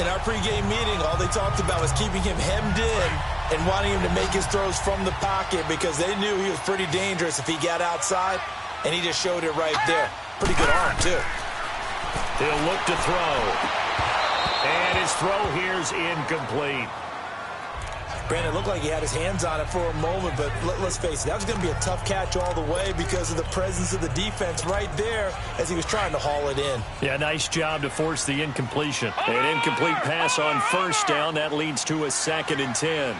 In our pregame meeting, all they talked about was keeping him hemmed in and wanting him to make his throws from the pocket because they knew he was pretty dangerous if he got outside, and he just showed it right there. Pretty good arm, too. He'll look to throw. And his throw here's incomplete. Brandon, it looked like he had his hands on it for a moment, but let's face it, that was going to be a tough catch all the way because of the presence of the defense right there as he was trying to haul it in. Yeah, nice job to force the incompletion. An incomplete pass on first down. That leads to a 2nd and 10.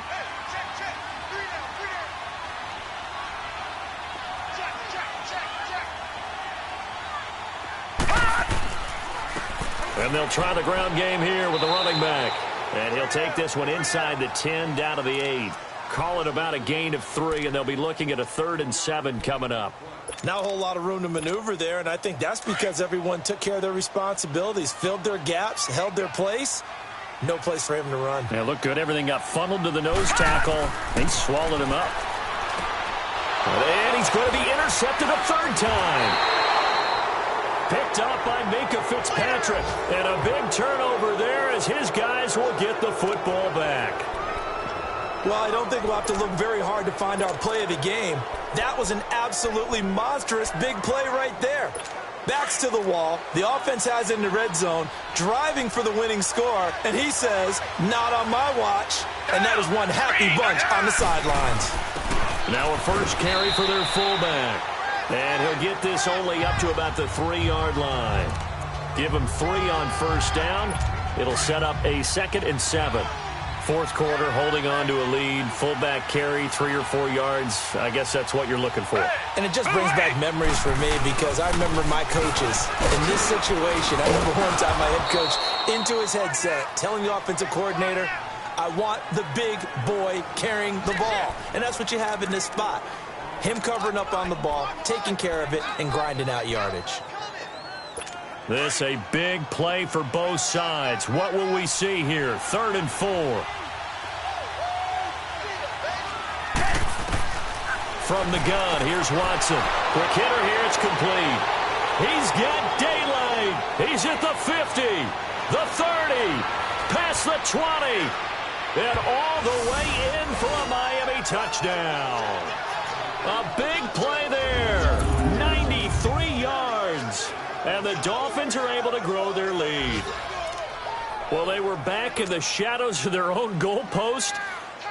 And they'll try the ground game here with the running back. And he'll take this one inside the 10 down to the 8. Call it about a gain of 3, and they'll be looking at a 3rd and 7 coming up. Not a whole lot of room to maneuver there, and I think that's because everyone took care of their responsibilities, filled their gaps, held their place. No place for him to run. Yeah, looked good. Everything got funneled to the nose tackle. He swallowed him up. And he's going to be intercepted a 3rd time. Picked up by Minka Fitzpatrick. And a big turnover there as his guys will get the football back. Well, I don't think we'll have to look very hard to find our play of the game. That was an absolutely monstrous big play right there. Backs to the wall. The offense has it in the red zone, driving for the winning score. And he says, not on my watch. And that is one happy bunch on the sidelines. Now a first carry for their fullback. And he'll get this only up to about the 3-yard line. Give him 3 on first down. It'll set up a 2nd and 7. 4th quarter, holding on to a lead. Fullback carry, 3 or 4 yards. I guess that's what you're looking for. And it just brings back memories for me because I remember my coaches in this situation. I remember one time my head coach into his headset telling the offensive coordinator, I want the big boy carrying the ball. And that's what you have in this spot. Him covering up on the ball, taking care of it, and grinding out yardage. This a big play for both sides. What will we see here? 3rd and 4. From the gun, here's Watson. Quick hitter here, it's complete. He's got daylight. He's at the 50, the 30, past the 20, and all the way in for a Miami touchdown. A big play there, 93 yards, and the Dolphins are able to grow their lead. Well, they were back in the shadows of their own goalpost,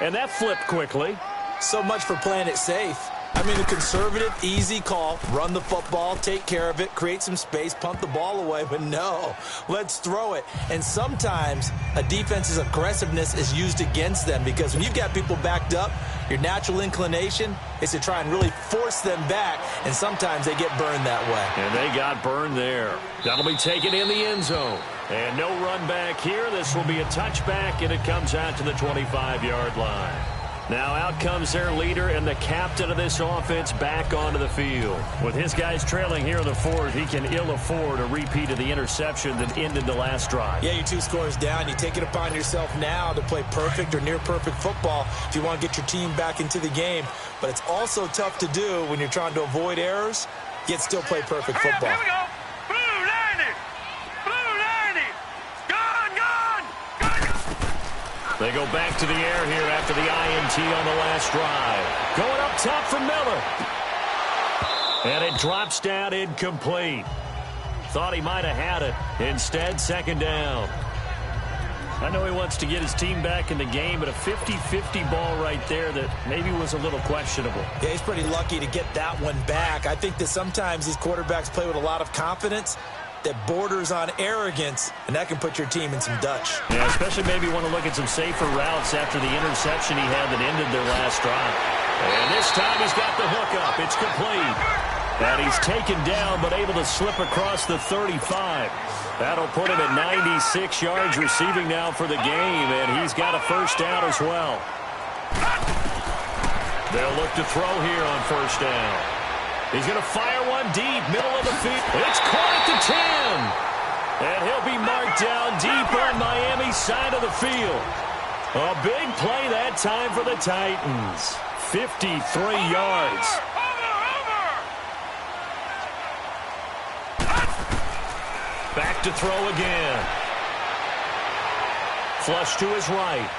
and that flipped quickly. So much for playing it safe. I mean, a conservative, easy call, run the football, take care of it, create some space, punt the ball away, but no, let's throw it. And sometimes a defense's aggressiveness is used against them because when you've got people backed up, your natural inclination is to try and really force them back, and sometimes they get burned that way. And they got burned there. That'll be taken in the end zone. And no run back here. This will be a touchback, and it comes out to the 25-yard line. Now out comes their leader and the captain of this offense back onto the field. With his guys trailing here in the fourth, he can ill afford a repeat of the interception that ended the last drive. Yeah, you're 2 scores down. You take it upon yourself now to play perfect or near-perfect football if you want to get your team back into the game. But it's also tough to do when you're trying to avoid errors, yet still play perfect football. Here we go. Blue 90. Blue 90. Gone. They go back to the air here after the INT on the last drive. Going up top for Miller. And it drops down incomplete. Thought he might have had it. Instead, second down. I know he wants to get his team back in the game, but a 50-50 ball right there that maybe was a little questionable. Yeah, he's pretty lucky to get that one back. I think that sometimes these quarterbacks play with a lot of confidence that borders on arrogance, and that can put your team in some Dutch. Yeah, especially maybe want to look at some safer routes after the interception he had that ended their last drive. And this time he's got the hook up. It's complete. And he's taken down but able to slip across the 35. That'll put him at 96 yards receiving now for the game, and he's got a first down as well. They'll look to throw here on first down. He's going to fire one deep, middle of the field. It's caught at the 10. And he'll be marked down deep on Miami's side of the field. A big play that time for the Titans. 53 yards. Back to throw again. Flush to his right.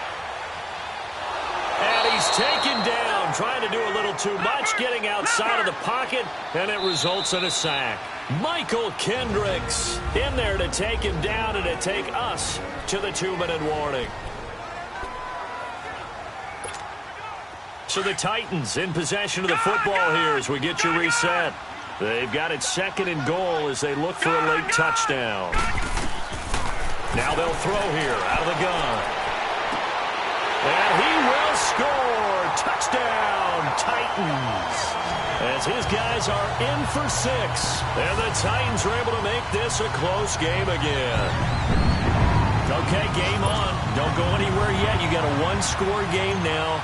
And he's taken down, trying to do a little too much, getting outside of the pocket, and it results in a sack. Michael Kendricks in there to take him down and to take us to the 2-minute warning. So the Titans in possession of the football here as we get you reset. They've got it second and goal as they look for a late touchdown. Now they'll throw here out of the gun. And he will score. Touchdown, Titans. As his guys are in for 6. And the Titans are able to make this a close game again. Okay, game on. Don't go anywhere yet. You got a 1-score game now.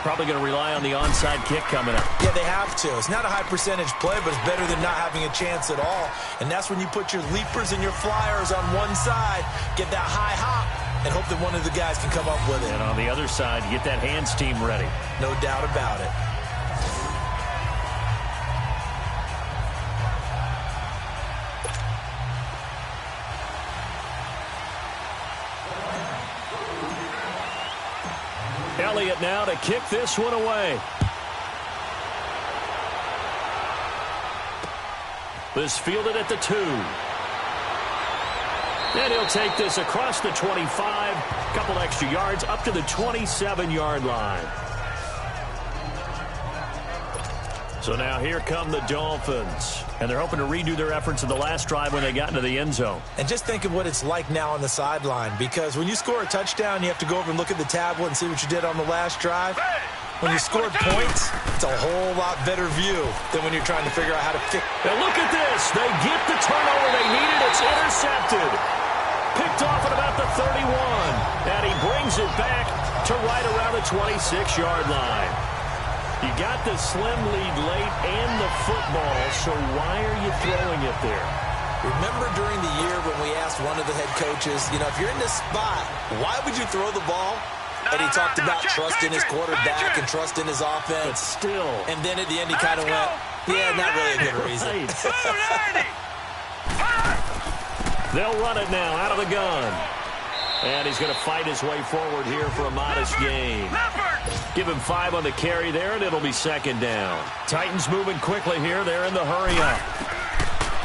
Probably going to rely on the onside kick coming up. Yeah, they have to. It's not a high-percentage play, but it's better than not having a chance at all. And that's when you put your leapers and your flyers on one side, get that high hop, and hope that one of the guys can come up with it. And on the other side, get that hands team ready. No doubt about it. Elliott now to kick this one away. This fielded at the 2. And he'll take this across the 25. Couple extra yards up to the 27-yard line. So now here come the Dolphins. And they're hoping to redo their efforts in the last drive when they got into the end zone. And just think of what it's like now on the sideline, because when you score a touchdown, you have to go over and look at the tablet and see what you did on the last drive. When you scored points, it's a whole lot better view than when you're trying to figure out how to fix. Now look at this. They get the turnover they needed. It's intercepted. Picked off at about the 31. And he brings it back to right around the 26-yard line. You got the slim lead late and the football, so why are you throwing it there? Remember during the year when we asked one of the head coaches, you know, if you're in this spot, why would you throw the ball? And he talked about trust in his quarterback and trust in his offense. But still. And then at the end he kind of went, yeah, not really a good reason. They'll run it now out of the gun. And he's going to fight his way forward here for a modest gain. Give him 5 on the carry there, and it'll be second down. Titans moving quickly here. They're in the hurry up.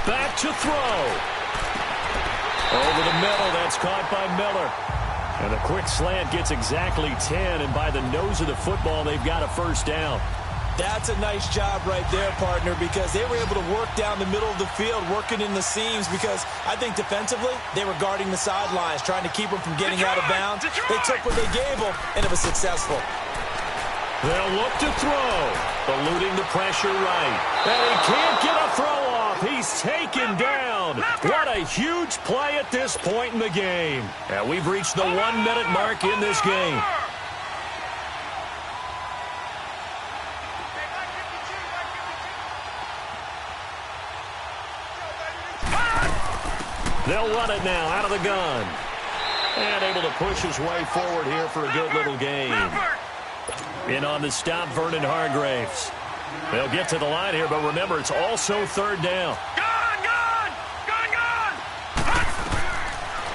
Back to throw. Over the middle, that's caught by Miller. And the quick slant gets exactly 10, and by the nose of the football, they've got a first down. That's a nice job right there, partner, because they were able to work down the middle of the field, working in the seams, because I think defensively, they were guarding the sidelines, trying to keep them from getting out of bounds. They took what they gave them, and it was successful. They'll look to throw, eluding the pressure right. And he can't get a throw off. He's taken down. What a huge play at this point in the game. And we've reached the 1-minute mark in this game. They'll run it now out of the gun. And able to push his way forward here for a good little gain. In on the stop, Vernon Hargraves. They'll get to the line here, but remember, it's also third down. Gone!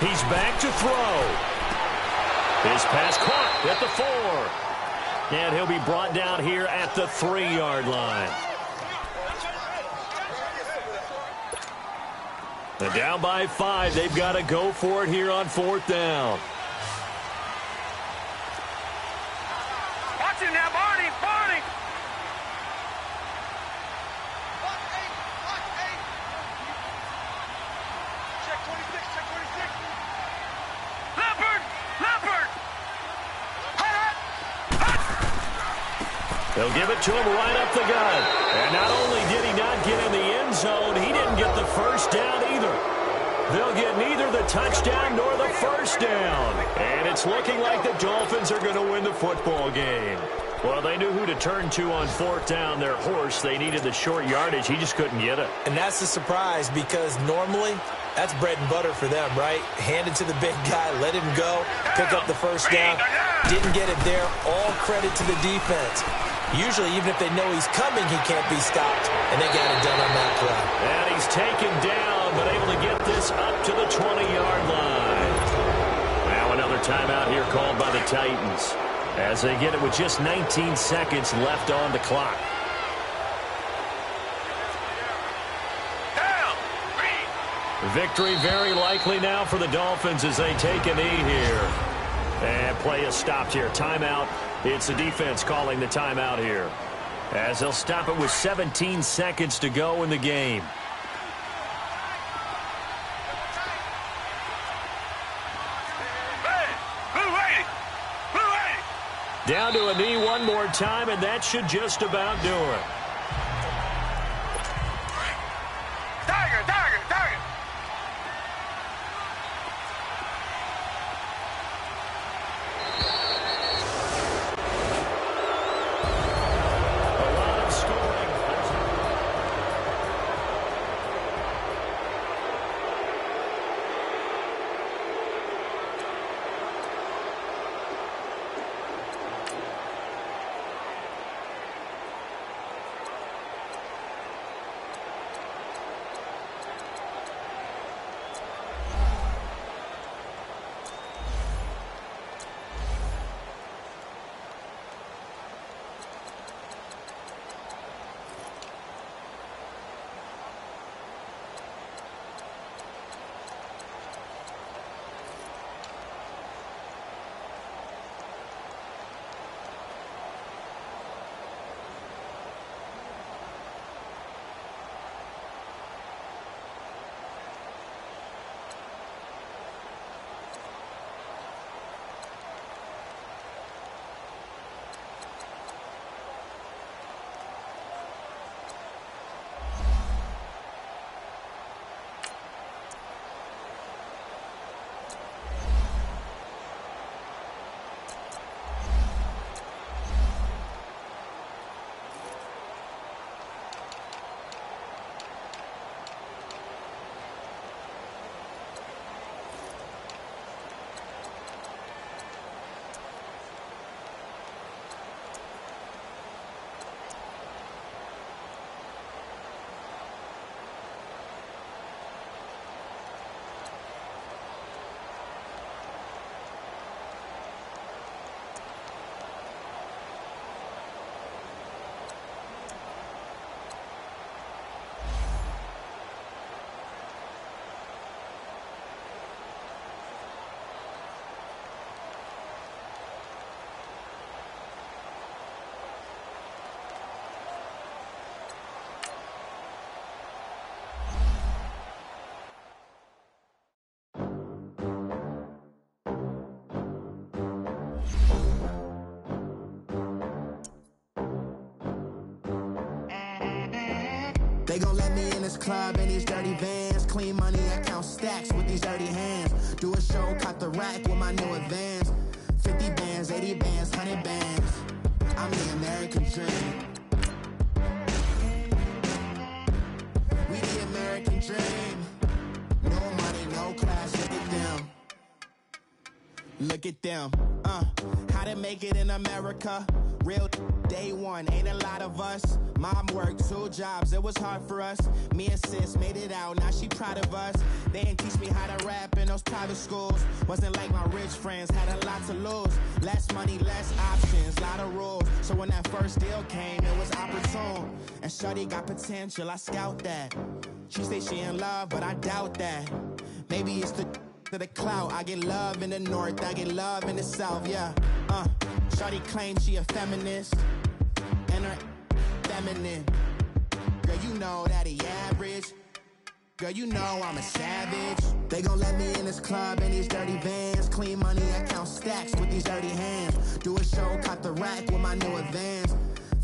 He's back to throw. His pass caught at the 4. And he'll be brought down here at the 3-yard line. And down by 5. They've got to go for it here on 4th down. Watch it now, Barney! Check 26. Leopard! They'll give it to him right up the gut. And not only did he not get in the end zone, he didn't get the first down either. They'll get neither the touchdown nor the first down. And it's looking like the Dolphins are going to win the football game. Well, they knew who to turn to on 4th down. Their horse, they needed the short yardage. He just couldn't get it. And that's a surprise because normally that's bread and butter for them, right? Hand it to the big guy, let him go, pick up the first down. Didn't get it there. All credit to the defense. Usually, even if they know he's coming, he can't be stopped. And they got it done on that play. And he's taken down, but able to get this up to the 20-yard line. Now another timeout here called by the Titans as they get it with just 19 seconds left on the clock. Victory very likely now for the Dolphins as they take a knee here. And play is stopped here. Timeout. It's the defense calling the timeout here as they'll stop it with 17 seconds to go in the game. Down to a knee one more time, and that should just about do it. Tiger! A lot of scoring. this club in these dirty vans. Clean money, I count stacks with these dirty hands. Do a show, caught the rack with my new advance. 50 bands, 80 bands, 100 bands. I'm the American dream. We the American dream. No money, no class, look at them. Look at them, how to make it in America. Real day one, ain't a lot of us. Mom worked 2 jobs, it was hard for us. Me and sis made it out, now she proud of us. They didn't teach me how to rap in those private schools. Wasn't like my rich friends, had a lot to lose. Less money, less options, lot of rules. So when that first deal came, it was opportune. And shorty got potential, I scout that. She say she in love, but I doubt that. Maybe it's to the clout. I get love in the north, I get love in the south, yeah. Shawty claims she a feminist, and her feminine. Girl, you know that he average. Girl, you know I'm a savage. They gon' let me in this club in these dirty vans. Clean money, I count stacks with these dirty hands. Do a show, caught the rack with my new advance.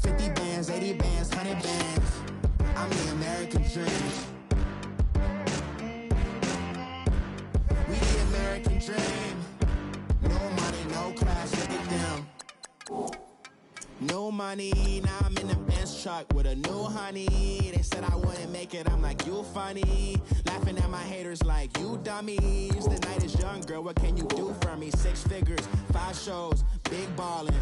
50 bands, 80 bands, 100 bands. I'm the American dream. We the American dream. No money, no class, look at them. No money, now I'm in the Benz truck with a new honey. They said I wouldn't make it, I'm like, you funny. Laughing at my haters like, you dummies. The night is young, girl, what can you do for me? 6 figures, 5 shows, big ballin'.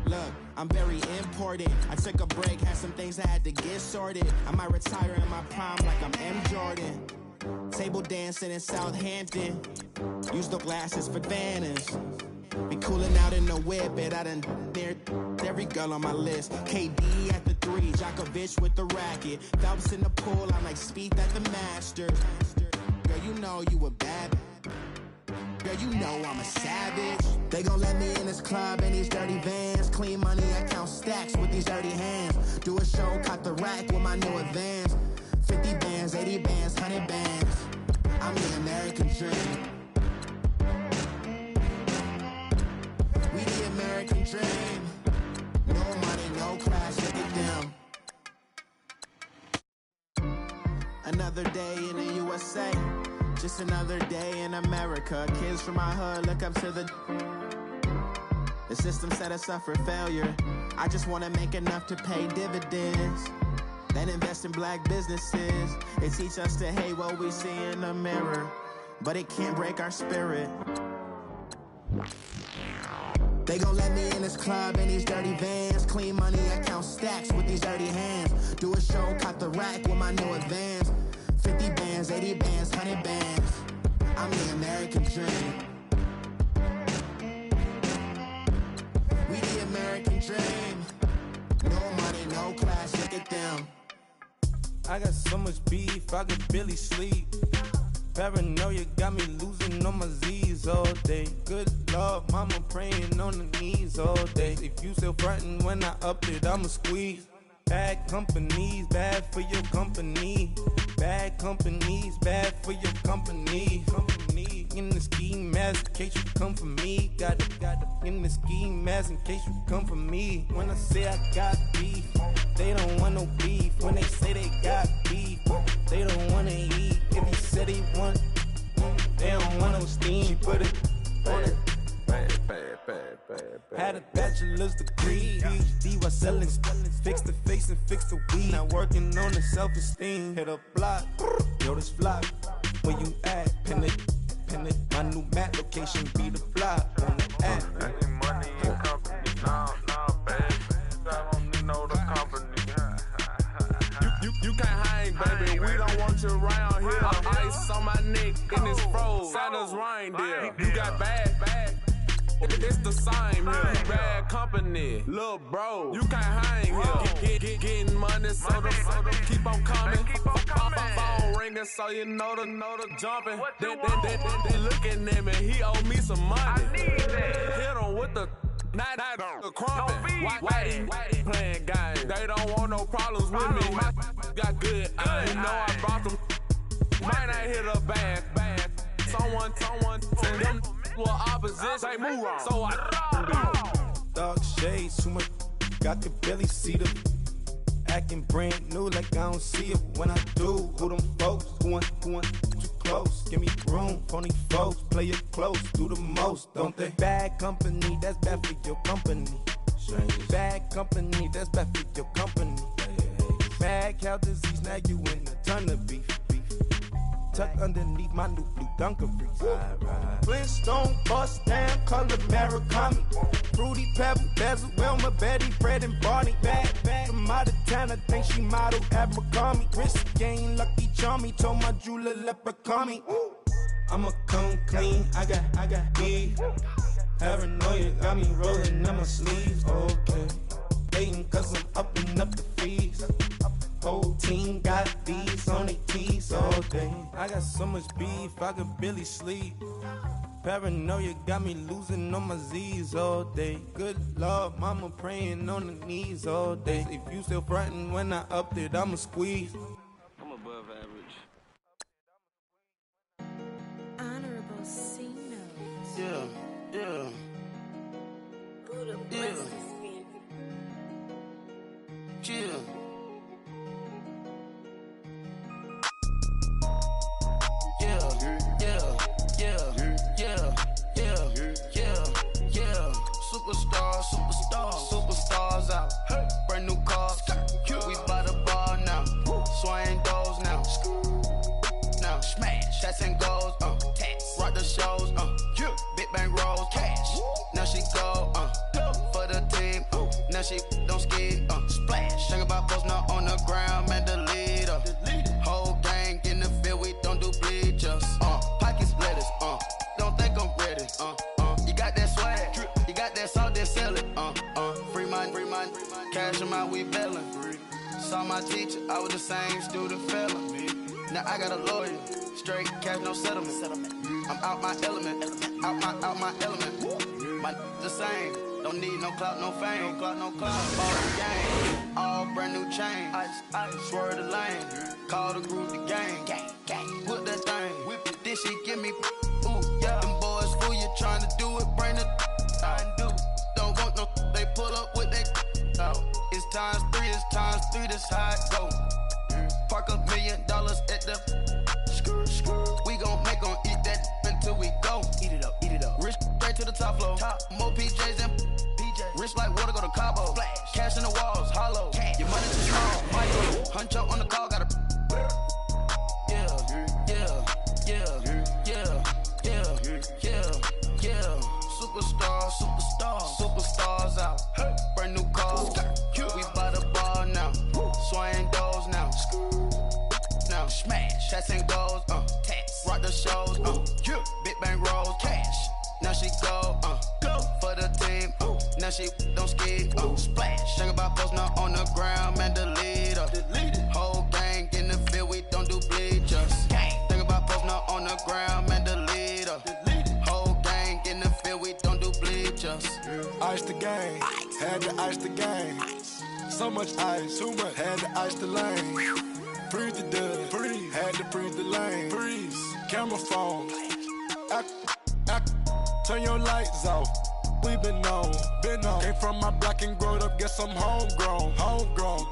Look, I'm very important. I took a break, had some things I had to get sorted. I might retire in my prime like I'm M. Jordan. Table dancing in Southampton. Use the glasses for Vannas. Be cooling out in the whip, and I done near every girl on my list. KD at the 3, Djokovic with the racket. Phelps in the pool, I'm like Speed at the Masters. Girl, you know you a bad. Girl, you know I'm a savage. They gon' let me in this club in these dirty vans. Clean money, I count stacks with these dirty hands. Do a show, caught the rack with my new advance. 50 bands, 80 bands, 100 bands. I'm the American dream. We the American dream. No money, no class, look at them. Another day in the USA. Just another day in America. Kids from my hood look up to the system set us up for failure. I just wanna make enough to pay dividends. Then invest in black businesses. They teach us to hate what we see in the mirror, but it can't break our spirit. They gon' let me in this club in these dirty vans. Clean money, I count stacks with these dirty hands. Do a show, caught the rack with my new advance. 50 bands, 80 bands, 100 bands. I'm the American dream. We the American dream. No money, no class, look at them. I got so much beef, I could barely sleep. Paranoia got me losing on my Z's all day. Good Lord, mama praying on the knees all day. If you still frontin' when I up it, I'ma squeeze. Bad companies, bad for your company. Bad companies, bad for your company. Company in the ski mask in case you come for me. Got it in the ski mask in case you come for me. When I say I got beef, they don't want no beef. When they say they got beef, they don't wanna eat. If he said he want, they don't want no steam. She put it on it. Had a bachelor's degree, PhD while selling. Fix the face and fix the weed. Now working on the self-esteem. Hit a block, yo this flock. Where you at? Pin it. My new map location be the block on the app. Money and company, no, baby. I don't need no the company. You can't hang, baby. We don't want you around here. Ice on my neck in this froze. Santa's reindeer. You got bad. It's the same here. Bad company, little bro. You can't hang here. Getting money, so the keep on coming. Phone ringing, so you know the jumping. They looking at me, he owe me some money. I need that. Hit him with the night crumping. Why playing games? They don't want no problems with me. My got good. I know I brought them. Might not hit a bad. Someone them. Well, opposition, they move wrong. So I dark shades, too much, I could barely see them. acting brand new like I don't see it when I do. Who them folks? Who want too close? Give me room, phony folks, play it close, do the most, don't they? Bad company, that's bad for your company. Bad company, that's bad for your company. Mad cow disease, now you in a ton of beef. Tucked underneath my new blue Dunkaroos. Flintstone, bust down, color Murakami. Fruity Pebble, Bezel, Wilma, Betty, Fred, and Barney. Bad, from out of town, I think she model Abercrombie. Wrist game, Lucky Charmy, told my jeweler, leprechaun. I'ma come clean, I got beef. Paranoia got me rolling on my sleeves, okay. Waiting cause I'm upping up the fees. Whole team got these on their tees all day. I got so much beef, I could barely sleep. Paranoia got me losing on my Z's all day. Good Lord, mama praying on the knees all day. If you still frontin' when I upped it, I'ma squeeze. I'm above average. Honorable C notes. Yeah. Buddha bless this man. Chill. Superstars out. Brand new cars. We by the bar now. Swaying doors now. Now smash. Shots and goals. Rock the shows. Big bang rolls. Cash. Now she go. For the team. Now she don't ski. Splash. Think about post now on the ground. Man, the leader. Whole gang in the field. We don't do bleachers. Pockets lettuce. Don't think I'm ready. You got that swag. You got that salt, that sell it. Free mind. Cash them out, we bailin'. Saw my teacher, I was the same student fella. Now I got a lawyer. Straight cash, no settlement. I'm out my element. Out my element. My the same. Don't need no clout, no fame. Ball the game. All brand new chain. I swerve the lane. Call the group the gang. Whip that thing. Whip it. This shit give me. Ooh, yeah. Them boys fool you trying to do it. Bring it. Don't want no. They pull up with that. It's times three. This how it go. Park $1 million at the. We gon' make 'em eat that until we go. Eat it up. Rich straight to the top floor. More PJs and PJs. Rich like water, go to Cabo. Splash. Cash in the walls, hollow. Cash. Your money too small. Micro. Huncho on the call, gotta. Superstars out. Brand new cars. We by the bar now. Swaying doors now. Now smash. Shots and goals. Rock the shows. Big bang rolls. Cash. Now she go. For the team. Now she don't ski. Splash. Think about post now on the ground. Man, the leader. Whole gang in the field. We don't do bleachers. Think about post now on the ground. Man, the leader. Whole gang in the field. We don't do bleachers. Ice the game, had to ice the game. So much ice, too much, had to ice the lane. Freeze the dub, freeze, had to freeze the lane. Freeze, camera phone. Turn your lights off. We been on. Came from my block and growed up, guess I'm homegrown,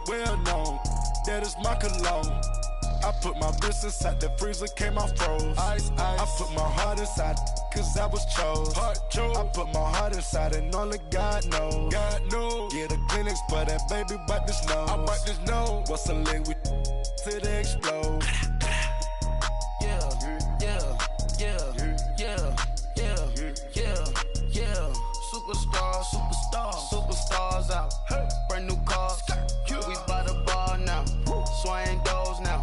well known. That is my cologne. I put my wrist inside the freezer, came out froze. Ice. I put my heart inside, cause I was chose. I put my heart inside and only God knows. Yeah, the clinics, but that baby bite this nose. I bite this nose. What's a link with till they explode? Superstars out. Brand new cars. We by the bar now. Swaying doors now.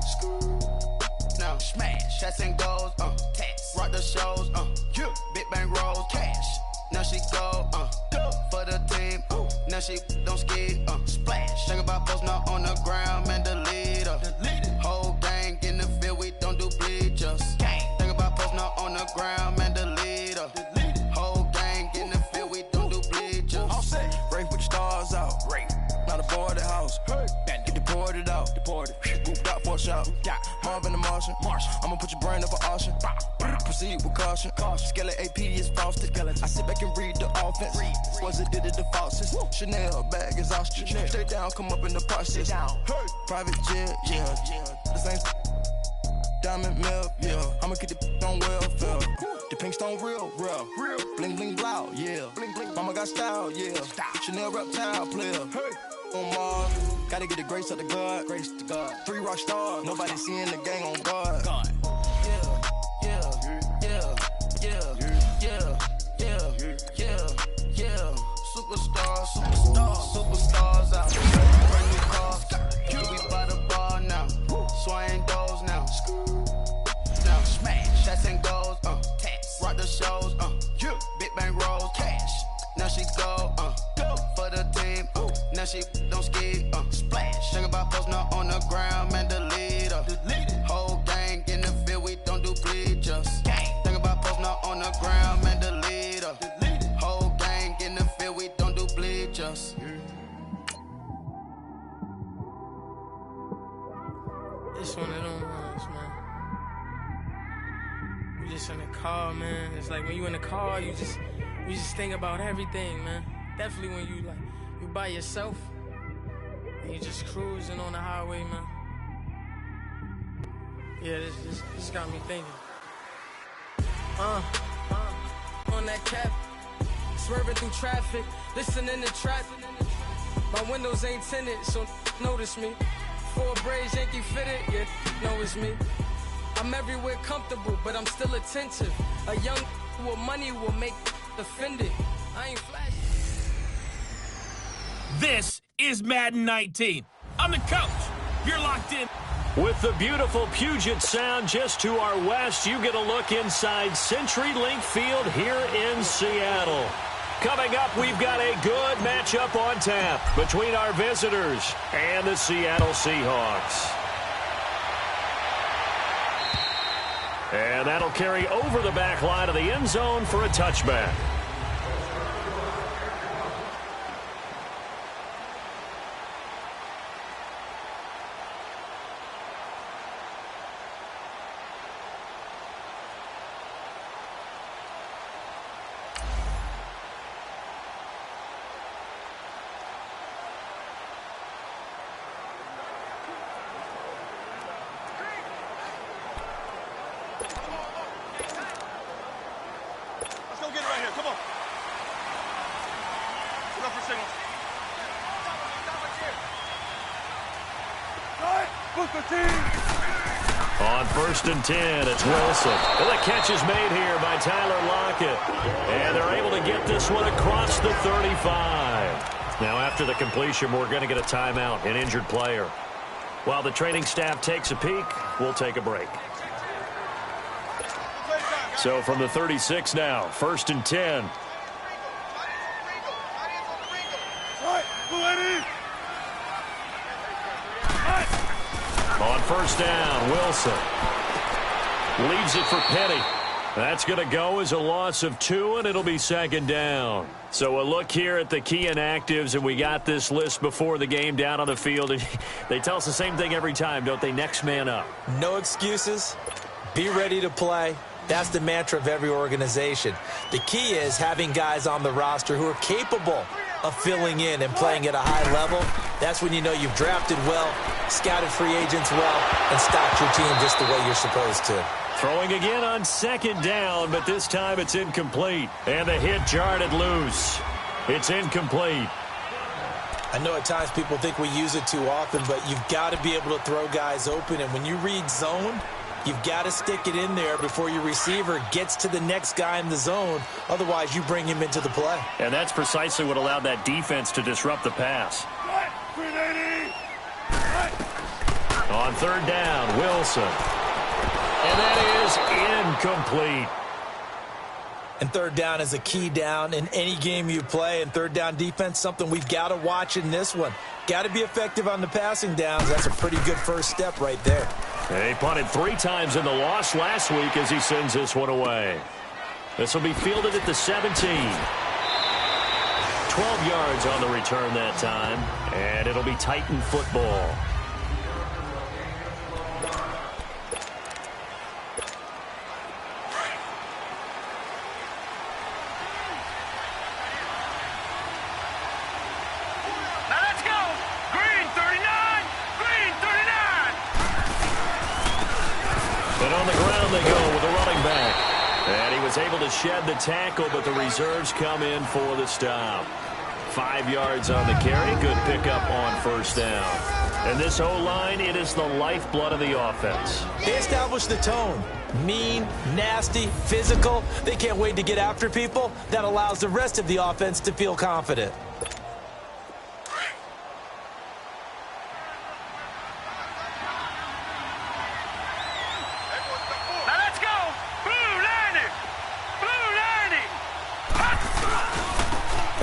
Now smash. Shots and goals. Rock the shows. Big bang rolls. Cash. Now she go. For the team. Now she don't ski. Splash. Think about post now on the ground. Man, the leader. Whole gang in the field. We don't do bleachers. Think about post now on the ground. Man, the leader. Whole gang in the field. We don't do bleachers. All set. Break with your stars out. Not a board the house. Get deported out. Moved out for a shot. Marvin the Martian. I'ma put your brain up for auction. Proceed with caution. Skeleton AP is frosted. I sit back and read the off. offense. Was it did it the falsest? Chanel bag is ostrich. Stay down, come up in the process. Hey. Private jet, yeah. This ain't diamond milk, yeah. I'ma keep the on welfare. The pink stone real. Bling bling blow, yeah. Mama got style, yeah. Chanel reptile player. Hey. On Mars, gotta get the grace of the God. 3 rock stars, nobody seeing the gang on guard. Superstars out. Brand new car. We by the bar now. Swaying doors now. Now smash. Shots and goals. Tax. Rock the shows. Big bang rolls. Cash. Now she go. For the team. Now she don't ski. Splash. Think about posting up on the ground. Man, delete her. Whole gang in the field. We don't do bleachers. Think about posting up on the ground. Man, delete her. Whole gang in the field. We don't do bleachers. It's one of them ones, man. You just in the car, man. It's like when you in the car, you just think about everything, man. Definitely when you by yourself and you just cruising on the highway, man. Yeah, this got me thinking. On that cap, swerving through traffic, listening to traffic. My windows ain't tinted, so notice me. 4 braids, Yankee fitted, yeah, know it's me. I'm everywhere comfortable, but I'm still attentive. A young with money will make offended. I ain't flashy. This is Madden 19. I'm the coach. You're locked in. With the beautiful Puget Sound just to our west, you get a look inside CenturyLink Field here in Seattle. Coming up, we've got a good matchup on tap between our visitors and the Seattle Seahawks. And that'll carry over the back line of the end zone for a touchback. On 1st and 10, it's Wilson. And the catch is made here by Tyler Lockett. And they're able to get this one across the 35. Now, after the completion, we're going to get a timeout, an injured player. While the training staff takes a peek, we'll take a break. So from the 36 now, 1st and 10. On 1st down, Wilson leaves it for Petty. That's going to go as a loss of 2, and it'll be 2nd down. So a look here at the key inactives, and we got this list before the game down on the field. And they tell us the same thing every time, don't they? Next man up. No excuses. Be ready to play. That's the mantra of every organization. The key is having guys on the roster who are capable of filling in and playing at a high level. That's when you know you've drafted well, scouted free agents well, and stocked your team just the way you're supposed to. Throwing again on 2nd down, but this time it's incomplete. And the hit jarred it loose. It's incomplete. I know at times people think we use it too often, but you've got to be able to throw guys open. And when you read zone, you've got to stick it in there before your receiver gets to the next guy in the zone. Otherwise, you bring him into the play. And that's precisely what allowed that defense to disrupt the pass. On 3rd down, Wilson. And that is incomplete. And 3rd down is a key down in any game you play. And 3rd down defense, something we've got to watch in this one. Got to be effective on the passing downs. That's a pretty good first step right there. He punted 3 times in the loss last week as he sends this one away. This will be fielded at the 17. 12 yards on the return that time. And it'll be Titan football. they go with the running back. And he was able to shed the tackle, but the reserves come in for the stop. 5 yards on the carry. Good pickup on first down. And this O-line, it is the lifeblood of the offense. They established the tone. Mean, nasty, physical. They can't wait to get after people. That allows the rest of the offense to feel confident. Now let's go! Blue 90! Blue 90!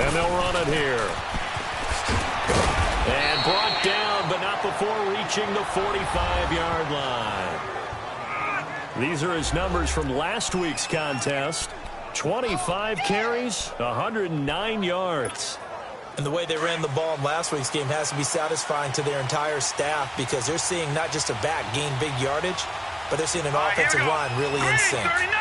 And they'll run it here. And brought down, but not before reaching the 45-yard line. These are his numbers from last week's contest. 25 carries, 109 yards. And the way they ran the ball in last week's game has to be satisfying to their entire staff because they're seeing not just a back gain big yardage, but they're seeing an offensive line really in sync. 39!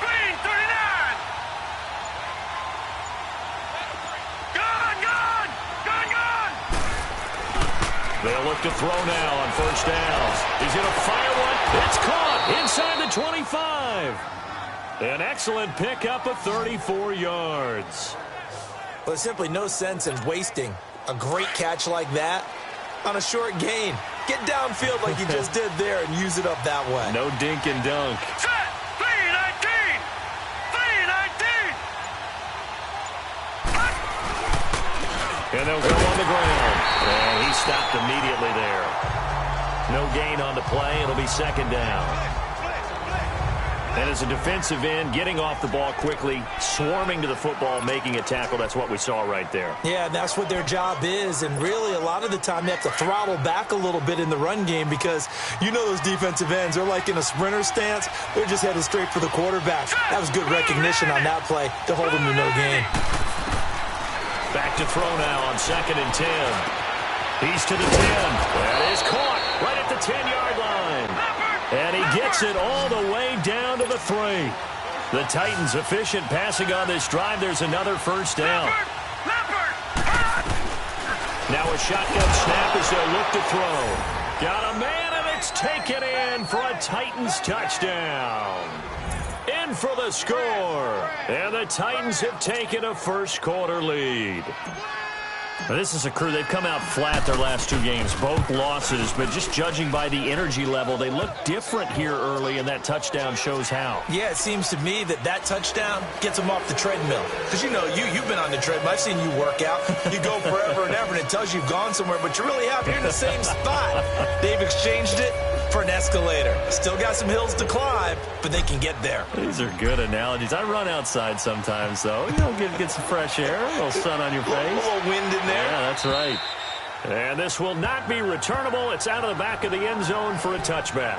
Green 39! They'll look to throw now on first downs. He's going to fire one. It's caught inside the 25. An excellent pickup of 34 yards. Well, there's simply no sense in wasting a great catch like that on a short gain. Get downfield like you just did there and use it up that way. No dink and dunk. Set! 319! 319! And they'll go on the ground. And he stopped immediately there. No gain on the play. It'll be second down. And as a defensive end, getting off the ball quickly, swarming to the football, making a tackle, that's what we saw right there. Yeah, and that's what their job is. And really, a lot of the time, they have to throttle back a little bit in the run game because you know those defensive ends, they're like in a sprinter stance. They're just headed straight for the quarterback. That was good recognition on that play to hold them to no gain. Back to throw now on 2nd and 10. He's to the 10. That is caught right at the 10-yard line. And he gets it all the way down to the 3. The Titans efficient passing on this drive. There's another first down. Now a shotgun snap as they'll look to throw. Got a man, and it's taken in for a Titans touchdown. In for the score. And the Titans have taken a first-quarter lead. This is a crew, they've come out flat their last 2 games, both losses, but just judging by the energy level, they look different here early, and that touchdown shows how. Yeah, it seems to me that touchdown gets them off the treadmill. Because, you know, you've been on the treadmill. I've seen you work out. You go forever and ever, and it tells you you've gone somewhere, but you really have. You're in the same spot. They've exchanged it for an escalator. Still got some hills to climb, but they can get there. These are good analogies. I run outside sometimes, though. You know, get some fresh air, a little sun on your face. A little wind in there. Yeah, that's right. And this will not be returnable. It's out of the back of the end zone for a touchback.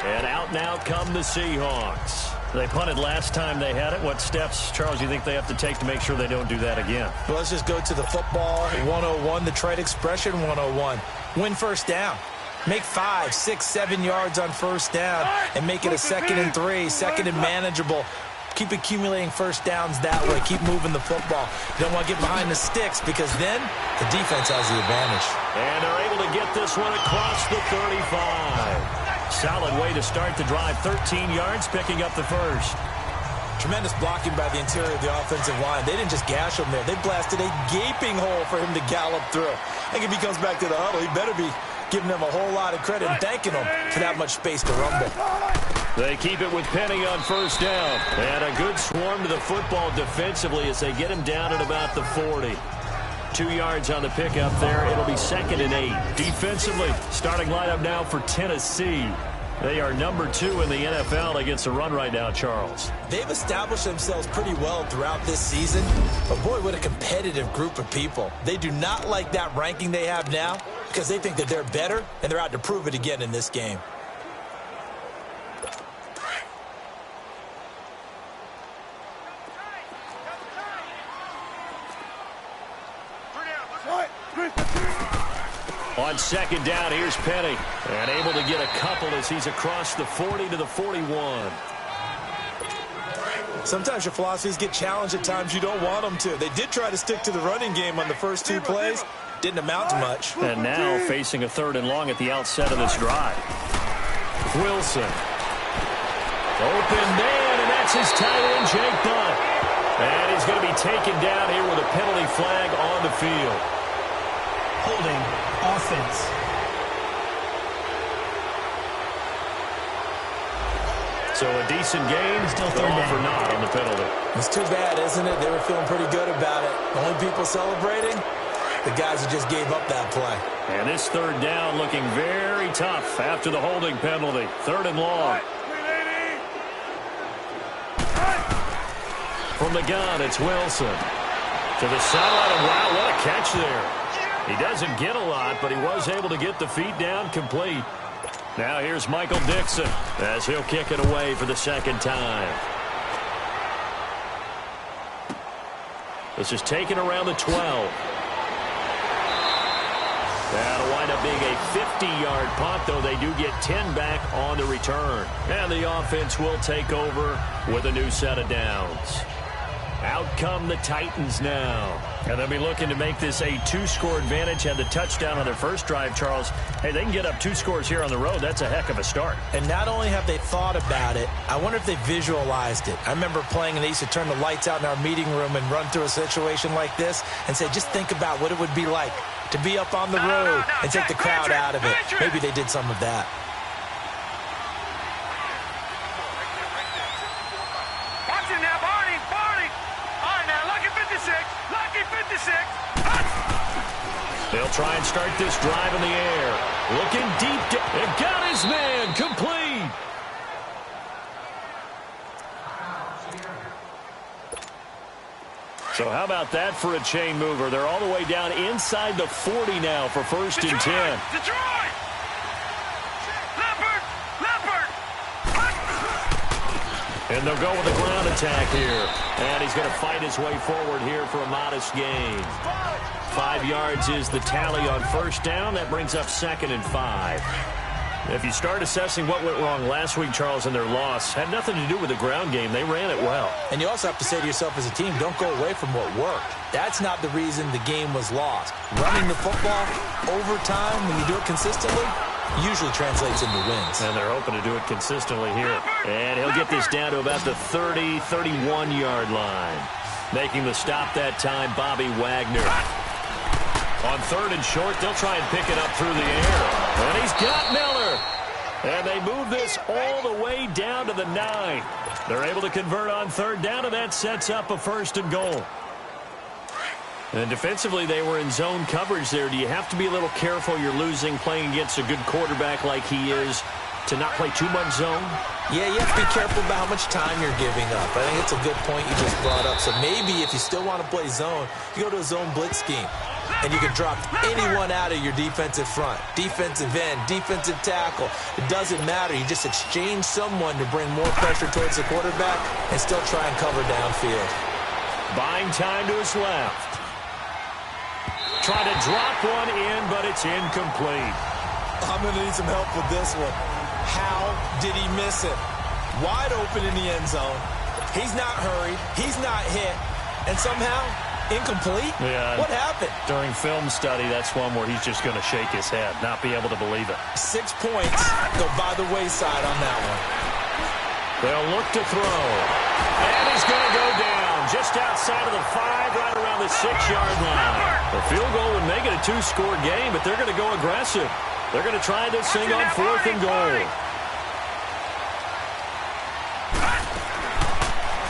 And out now come the Seahawks. They punted last time they had it. What steps, Charles, do you think they have to take to make sure they don't do that again? Well, let's just go to the football 101, the trade expression 101. Win first down. Make 5, 6, 7 yards on first down and make it a 2nd and 3, 2nd and manageable. Keep accumulating first downs that way. Keep moving the football. You don't want to get behind the sticks because then the defense has the advantage. And they're able to get this one across the 35. Solid way to start the drive. 13 yards, picking up the first. Tremendous blocking by the interior of the offensive line. They didn't just gash him there. They blasted a gaping hole for him to gallop through. I think if he comes back to the huddle, he better be giving them a whole lot of credit and thanking them for that much space to rumble. They keep it with Penny on first down. And a good swarm to the football defensively as they get him down at about the 40. 2 yards on the pickup there. It'll be 2nd and 8. Defensively, starting lineup now for Tennessee. They are number 2 in the NFL against the run right now, Charles. They've established themselves pretty well throughout this season. But, boy, what a competitive group of people. They do not like that ranking they have now because they think that they're better, and they're out to prove it again in this game. On second down, here's Penny. And able to get a couple as he's across the 40 to the 41. Sometimes your philosophies get challenged at times you don't want them to. They did try to stick to the running game on the first 2 plays. Didn't amount to much. And now facing a 3rd and long at the outset of this drive. Wilson Open man, and that's his tight end, Jake Butt. And he's going to be taken down here with a penalty flag on the field. Holding offense. So a decent gain, still third down for not on the penalty. It's too bad, isn't it? They were feeling pretty good about it. Only people celebrating, the guys who just gave up that play. And this third down looking very tough after the holding penalty. Third and long. From the gun, it's Wilson. To the sideline, and wow, what a catch there. He doesn't get a lot, but he was able to get the feet down complete. Now here's Michael Dixon as he'll kick it away for the second time. This is taken around the 12. That'll wind up being a 50-yard punt, though they do get 10 back on the return. And the offense will take over with a new set of downs. Out come the Titans now. And they'll be looking to make this a two-score advantage. Had the touchdown on their first drive, Charles. Hey, they can get up 2 scores here on the road. That's a heck of a start. And not only have they thought about it, I wonder if they visualized it. I remember playing, and they used to turn the lights out in our meeting room and run through a situation like this and say, just think about what it would be like to be up on the road and take the crowd out of it. Maybe they did some of that. Watch it now, Barney. All right, now, lucky 56. Lucky 56. They'll try and start this drive in the air. Looking deep. And got his man complete. So how about that for a chain mover? They're all the way down inside the 40 now for first and 10. Detroit! Leopard! And they'll go with a ground attack here. And he's going to fight his way forward here for a modest gain. 5 yards is the tally on first down. That brings up 2nd and 5. If you start assessing what went wrong last week, Charles, in their loss, had nothing to do with the ground game. They ran it well. And you also have to say to yourself as a team, don't go away from what worked. That's not the reason the game was lost. Running the football over time, when you do it consistently, usually translates into wins. And they're hoping to do it consistently here. And he'll get this down to about the 30, 31-yard line. Making the stop that time, Bobby Wagner. On 3rd and short, they'll try and pick it up through the air. And he's got Miller. And they move this all the way down to the 9. They're able to convert on 3rd down, and that sets up a 1st and goal. And defensively, they were in zone coverage there. Do you have to be a little careful? You're losing playing against a good quarterback like he is to not play too much zone? Yeah, you have to be careful about how much time you're giving up. I think it's a good point you just brought up. So maybe if you still want to play zone, you go to a zone blitz scheme. And you can drop anyone out of your defensive front. Defensive end, defensive tackle. It doesn't matter. You just exchange someone to bring more pressure towards the quarterback and still try and cover downfield. Buying time to his left. Trying to drop one in, but it's incomplete. I'm going to need some help with this one. How did he miss it? Wide open in the end zone. He's not hurried. He's not hit. And somehow, incomplete? Yeah. What happened? During film study, that's one where he's just going to shake his head, not be able to believe it. 6 points go by the wayside on that one. They'll look to throw. And he's going to go down just outside of the 5, right around the 6-yard line. The field goal would make it a 2-score game, but they're going to go aggressive. They're going to try this thing on 4th and goal.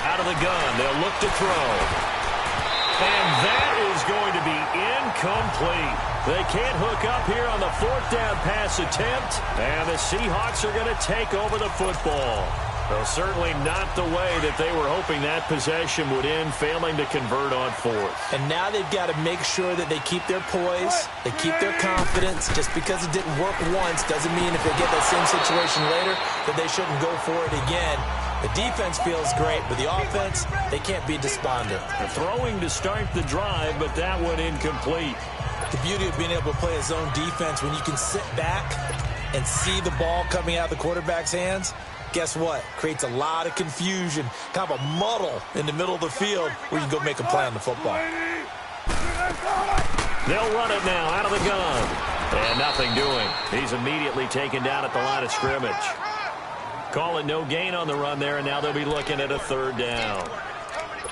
Out of the gun, they'll look to throw. And that is going to be incomplete. They can't hook up here on the 4th down pass attempt. And the Seahawks are going to take over the football. Well, certainly not the way that they were hoping that possession would end, failing to convert on 4th. And now they've got to make sure that they keep their poise, they keep their confidence. Just because it didn't work once doesn't mean if they get that same situation later that they shouldn't go for it again. The defense feels great, but the offense, they can't be despondent. The throwing to start the drive, but that one incomplete. The beauty of being able to play a zone defense when you can sit back and see the ball coming out of the quarterback's hands, guess what? Creates a lot of confusion, kind of a muddle in the middle of the field where you can go make a play on the football. They'll run it now out of the gun. And nothing doing. He's immediately taken down at the line of scrimmage. Call it no gain on the run there, and now they'll be looking at a third down.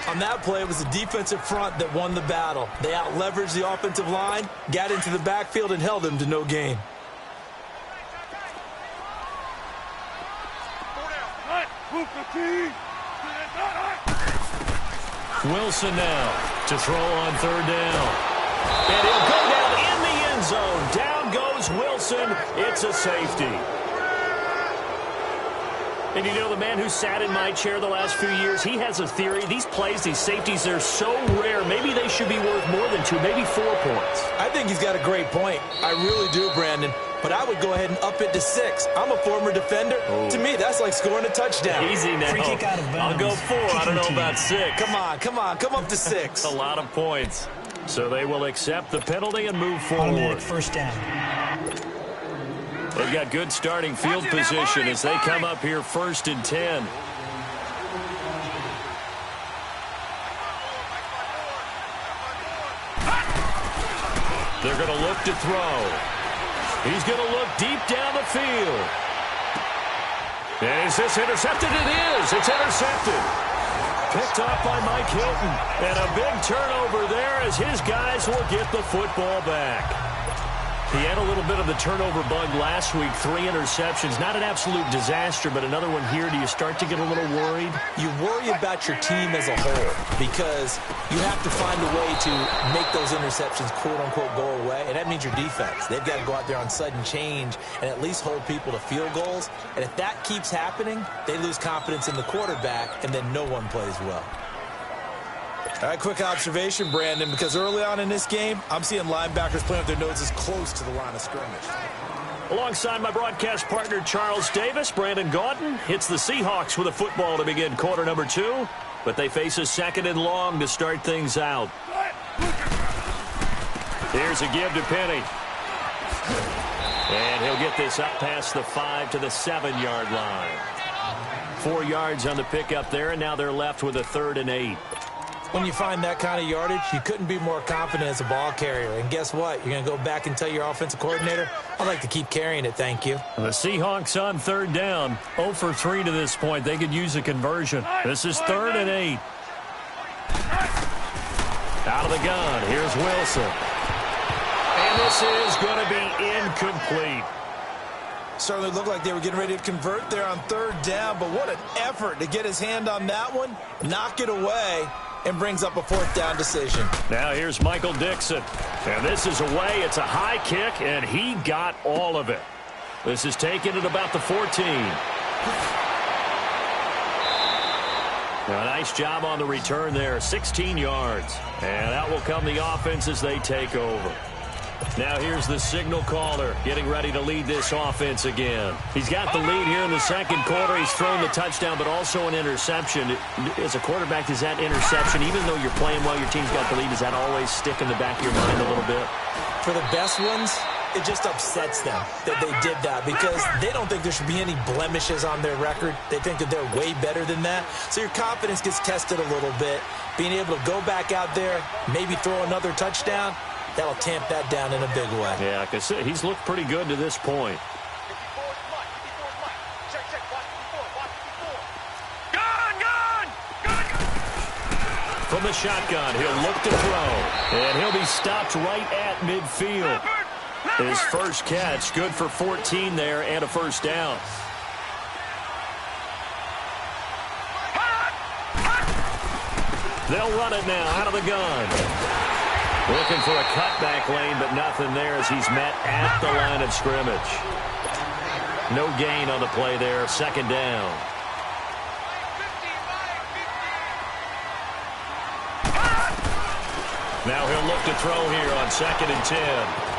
On that play, it was the defensive front that won the battle. They out-leveraged the offensive line, got into the backfield, and held them to no gain. Wilson now to throw on third down. And he'll go down in the end zone. Down goes Wilson. It's a safety. And you know, the man who sat in my chair the last few years, he has a theory. These plays, these safeties, they're so rare. Maybe they should be worth more than 2, maybe 4 points. I think he's got a great point. I really do, Brandon. But I would go ahead and up it to 6. I'm a former defender. Oh. To me, that's like scoring a touchdown. Easy now. Free kick out of bounds. I'll go 4. I don't know about 6. Come on. Come up to 6. A lot of points. So they will accept the penalty and move forward. Automatic first down. They've got good starting field position as they come up here 1st and 10. They're going to look to throw. He's going to look deep down the field. Is this intercepted? It is. It's intercepted. Picked off by Mike Hilton. And a big turnover there as his guys will get the football back. He had a little bit of the turnover bug last week, 3 interceptions. Not an absolute disaster, but another one here. Do you start to get a little worried? You worry about your team as a whole because you have to find a way to make those interceptions, quote-unquote, go away, and that means your defense. They've got to go out there on sudden change and at least hold people to field goals. And if that keeps happening, they lose confidence in the quarterback, and then no one plays well. All right, quick observation, Brandon, because early on in this game, I'm seeing linebackers playing with their noses close to the line of scrimmage. Alongside my broadcast partner, Charles Davis, Brandon Gaudin hits the Seahawks with a football to begin quarter number 2, but they face a 2nd and long to start things out. Here's a give to Penny. And he'll get this up past the 5 to the 7-yard line. 4 yards on the pickup there, and now they're left with a 3rd and 8. When you find that kind of yardage, you couldn't be more confident as a ball carrier. And guess what? You're going to go back and tell your offensive coordinator, I'd like to keep carrying it, thank you. The Seahawks on 3rd down. 0 for 3 to this point. They could use a conversion. This is 3rd and 8. Out of the gun. Here's Wilson. And this is going to be incomplete. Certainly looked like they were getting ready to convert there on 3rd down, but what an effort to get his hand on that one, knock it away, and brings up a 4th down decision. Now here's Michael Dixon. And this is away. It's a high kick, and he got all of it. This is taken at about the 14. A nice job on the return there, 16 yards. And out will come the offense as they take over. Now here's the signal caller getting ready to lead this offense again. He's got the lead here in the 2nd quarter. He's thrown the touchdown, but also an interception. As a quarterback, does that interception, even though you're playing well, your team's got the lead, does that always stick in the back of your mind a little bit? For the best ones, it just upsets them that they did that because they don't think there should be any blemishes on their record. They think that they're way better than that. So your confidence gets tested a little bit. Being able to go back out there, maybe throw another touchdown, that'll tamp that down in a big way. Yeah, because he's looked pretty good to this point. From the shotgun, he'll look to throw. And he'll be stopped right at midfield. His first catch, good for 14 there and a 1st down. They'll run it now out of the gun. Looking for a cutback lane, but nothing there as he's met at the line of scrimmage. No gain on the play there, 2nd down. Now he'll look to throw here on 2nd and 10.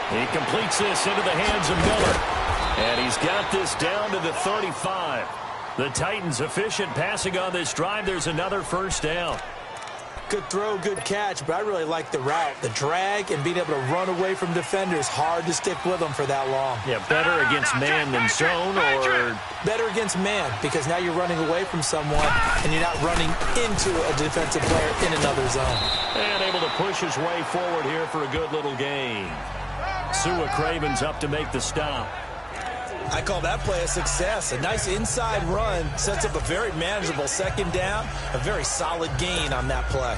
He completes this into the hands of Miller. And he's got this down to the 35. The Titans efficient passing on this drive. There's another 1st down. Good throw, good catch, but I really like the route. The drag and being able to run away from defenders, hard to stick with them for that long. Yeah, better against man than zone, or better against man because now you're running away from someone and you're not running into a defensive player in another zone. And able to push his way forward here for a good little gain. Sua Craven's up to make the stop. I call that play a success. A nice inside run sets up a very manageable second down, a very solid gain on that play.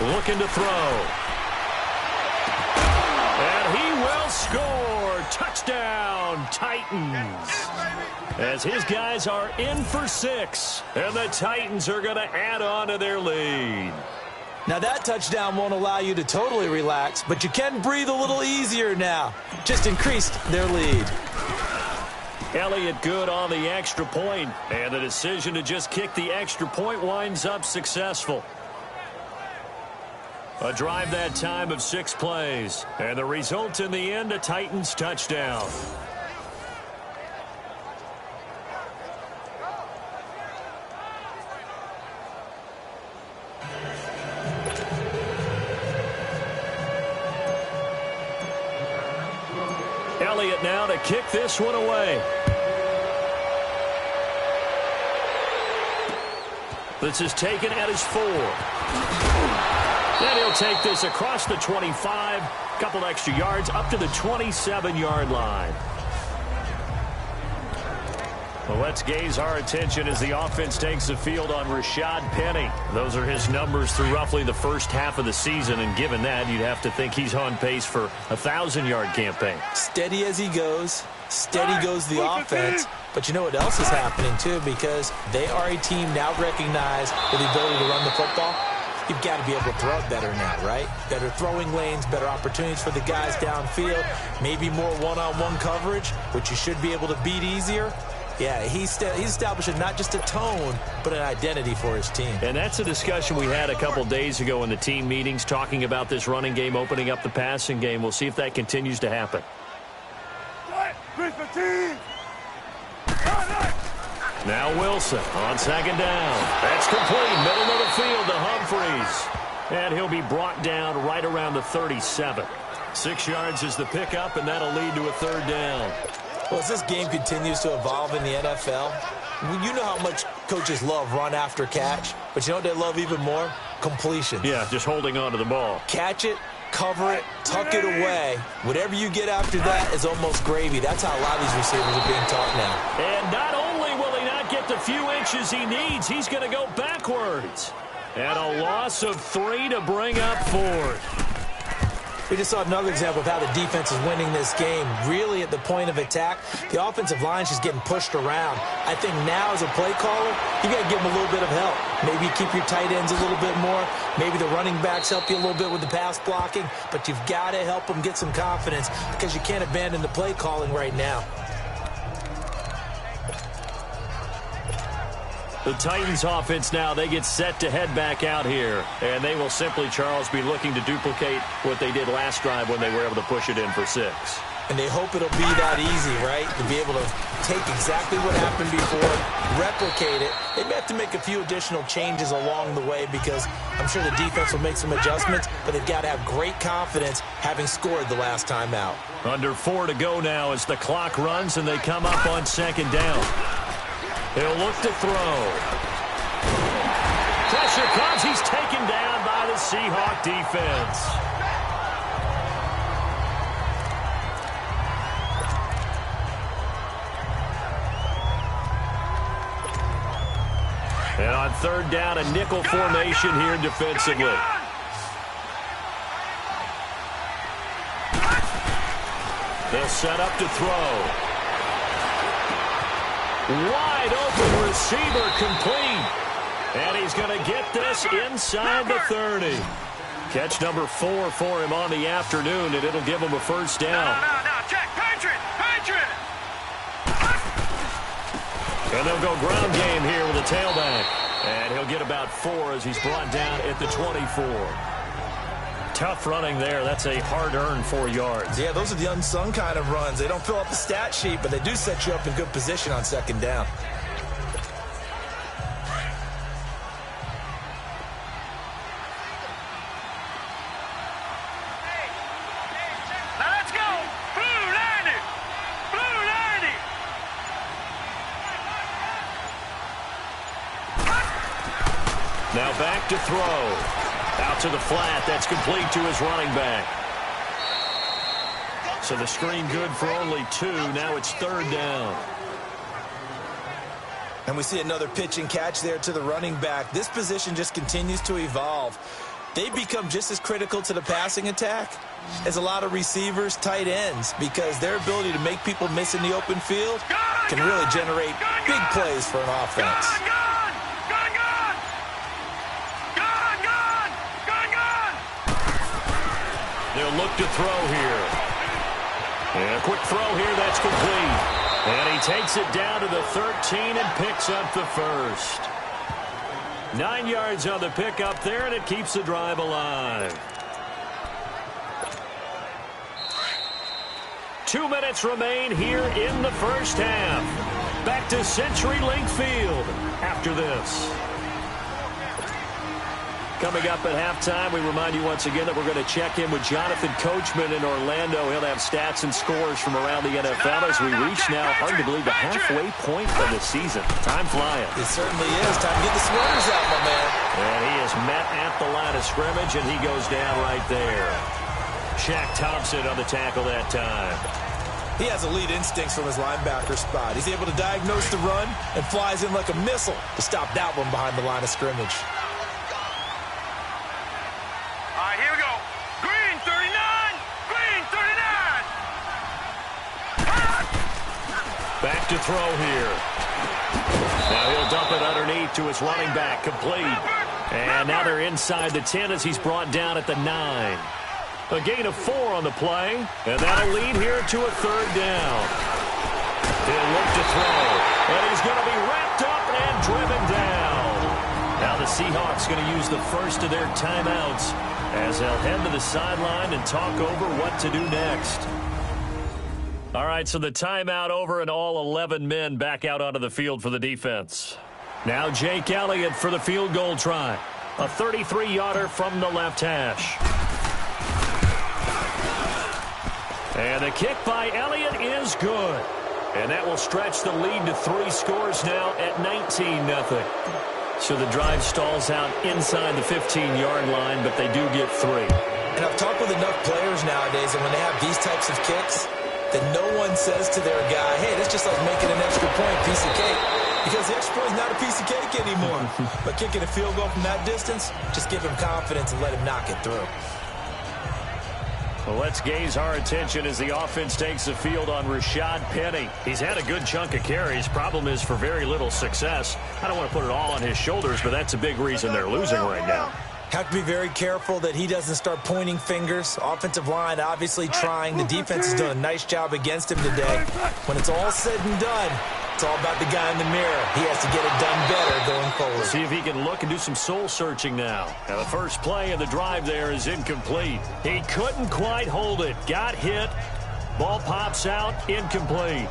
Looking to throw. And he will score. Touchdown, Titans. As his guys are in for 6. And the Titans are going to add on to their lead. Now that touchdown won't allow you to totally relax, but you can breathe a little easier now. Just increased their lead. Elliott good on the extra point. And the decision to just kick the extra point winds up successful. A drive that time of 6 plays. And the result in the end, a Titans touchdown. Elliott now to kick this one away. This is taken at his 4. And he'll take this across the 25, couple extra yards, up to the 27-yard line. Well, let's gaze our attention as the offense takes the field on Rashad Penny. Those are his numbers through roughly the first half of the season, and given that, you'd have to think he's on pace for a 1,000-yard campaign. Steady as he goes. Steady goes the offense. But you know what else is happening, too, because they are a team now recognized with the ability to run the football. You've got to be able to throw it better now, right? Better throwing lanes, better opportunities for the guys downfield, maybe more one-on-one coverage, which you should be able to beat easier. Yeah, he's establishing not just a tone, but an identity for his team. And that's a discussion we had a couple days ago in the team meetings, talking about this running game, opening up the passing game. We'll see if that continues to happen. Now Wilson on second down. That's complete. Middle of the field to Humphreys. And he'll be brought down right around the 37. 6 yards is the pickup, and that'll lead to a 3rd down. Well, as this game continues to evolve in the NFL, you know how much coaches love run after catch, but you know what they love even more? Completion. Yeah, just holding on to the ball. Catch it, cover it, tuck it away. Whatever you get after that is almost gravy. That's how a lot of these receivers are being taught now. And not only will he not get the few inches he needs, he's going to go backwards. And a loss of 3 to bring up 4th. We just saw another example of how the defense is winning this game. Really at the point of attack, the offensive line is just getting pushed around. I think now as a play caller, you got to give them a little bit of help. Maybe keep your tight ends a little bit more. Maybe the running backs help you a little bit with the pass blocking. But you've got to help them get some confidence because you can't abandon the play calling right now. The Titans offense now, they get set to head back out here. And they will simply, Charles, be looking to duplicate what they did last drive when they were able to push it in for 6. And they hope it'll be that easy, right? To be able to take exactly what happened before, replicate it. They may have to make a few additional changes along the way because I'm sure the defense will make some adjustments, but they've got to have great confidence having scored the last time out. Under 4 to go now as the clock runs and they come up on 2nd down. He'll look to throw. Pressure comes. He's taken down by the Seahawk defense. And on 3rd down, a nickel formation here defensively. They'll set up to throw. Wide open receiver complete. And he's going to get this inside the 30. Catch number 4 for him on the afternoon, and it'll give him a 1st down. No, check. Patriot. And they'll go ground game here with a tailback. And he'll get about 4 as he's brought down at the 24. Tough running there. That's a hard-earned 4 yards. Yeah, those are the unsung kind of runs. They don't fill up the stat sheet, but they do set you up in good position on 2nd down. Now let's go. Blue 90. Blue 90. Now back to throw. Out to the flat. That's complete to his running back. So the screen good for only 2. Now it's 3rd down. And we see another pitch and catch there to the running back. This position just continues to evolve. They become just as critical to the passing attack as a lot of receivers, tight ends, because their ability to make people miss in the open field can really generate big plays for an offense. They'll look to throw here. And a quick throw here, that's complete. And he takes it down to the 13 and picks up the first. 9 yards on the pickup there, and it keeps the drive alive. 2 minutes remain here in the first half. Back to CenturyLink Field after this. Coming up at halftime, we remind you once again that we're going to check in with Jonathan Coachman in Orlando. He'll have stats and scores from around the NFL as we reach now, hard to believe, the halfway point of the season. Time flying. It certainly is. Time to get the sweaters out, my man. And he is met at the line of scrimmage, and he goes down right there. Shaq Thompson on the tackle that time. He has elite instincts from his linebacker spot. He's able to diagnose the run and flies in like a missile to stop that one behind the line of scrimmage. Back to throw here. Now he'll dump it underneath to his running back, complete. And now they're inside the 10 as he's brought down at the 9. A gain of 4 on the play, and that'll lead here to a 3rd down. He'll look to throw, and he's going to be wrapped up and driven down. Now the Seahawks going to use the first of their timeouts as they'll head to the sideline and talk over what to do next. All right, so the timeout over and all 11 men back out onto the field for the defense. Now Jake Elliott for the field goal try. A 33-yarder from the left hash. And the kick by Elliott is good. And that will stretch the lead to 3 scores now at 19-0. So the drive stalls out inside the 15-yard line, but they do get 3. And I've talked with enough players nowadays, and when they have these types of kicks, that no one says to their guy, hey, that's just like making an extra point, piece of cake. Because the extra point is not a piece of cake anymore. But kicking a field goal from that distance, just give him confidence and let him knock it through. Well, let's gaze our attention as the offense takes the field on Rashad Penny. He's had a good chunk of carries. Problem is for very little success. I don't want to put it all on his shoulders, but that's a big reason they're losing right now. Have to be very careful that he doesn't start pointing fingers. Offensive line obviously trying. The defense has done a nice job against him today. When it's all said and done, it's all about the guy in the mirror. He has to get it done better going forward. See if he can look and do some soul searching now. And the first play of the drive there is incomplete. He couldn't quite hold it. Got hit. Ball pops out. Incomplete.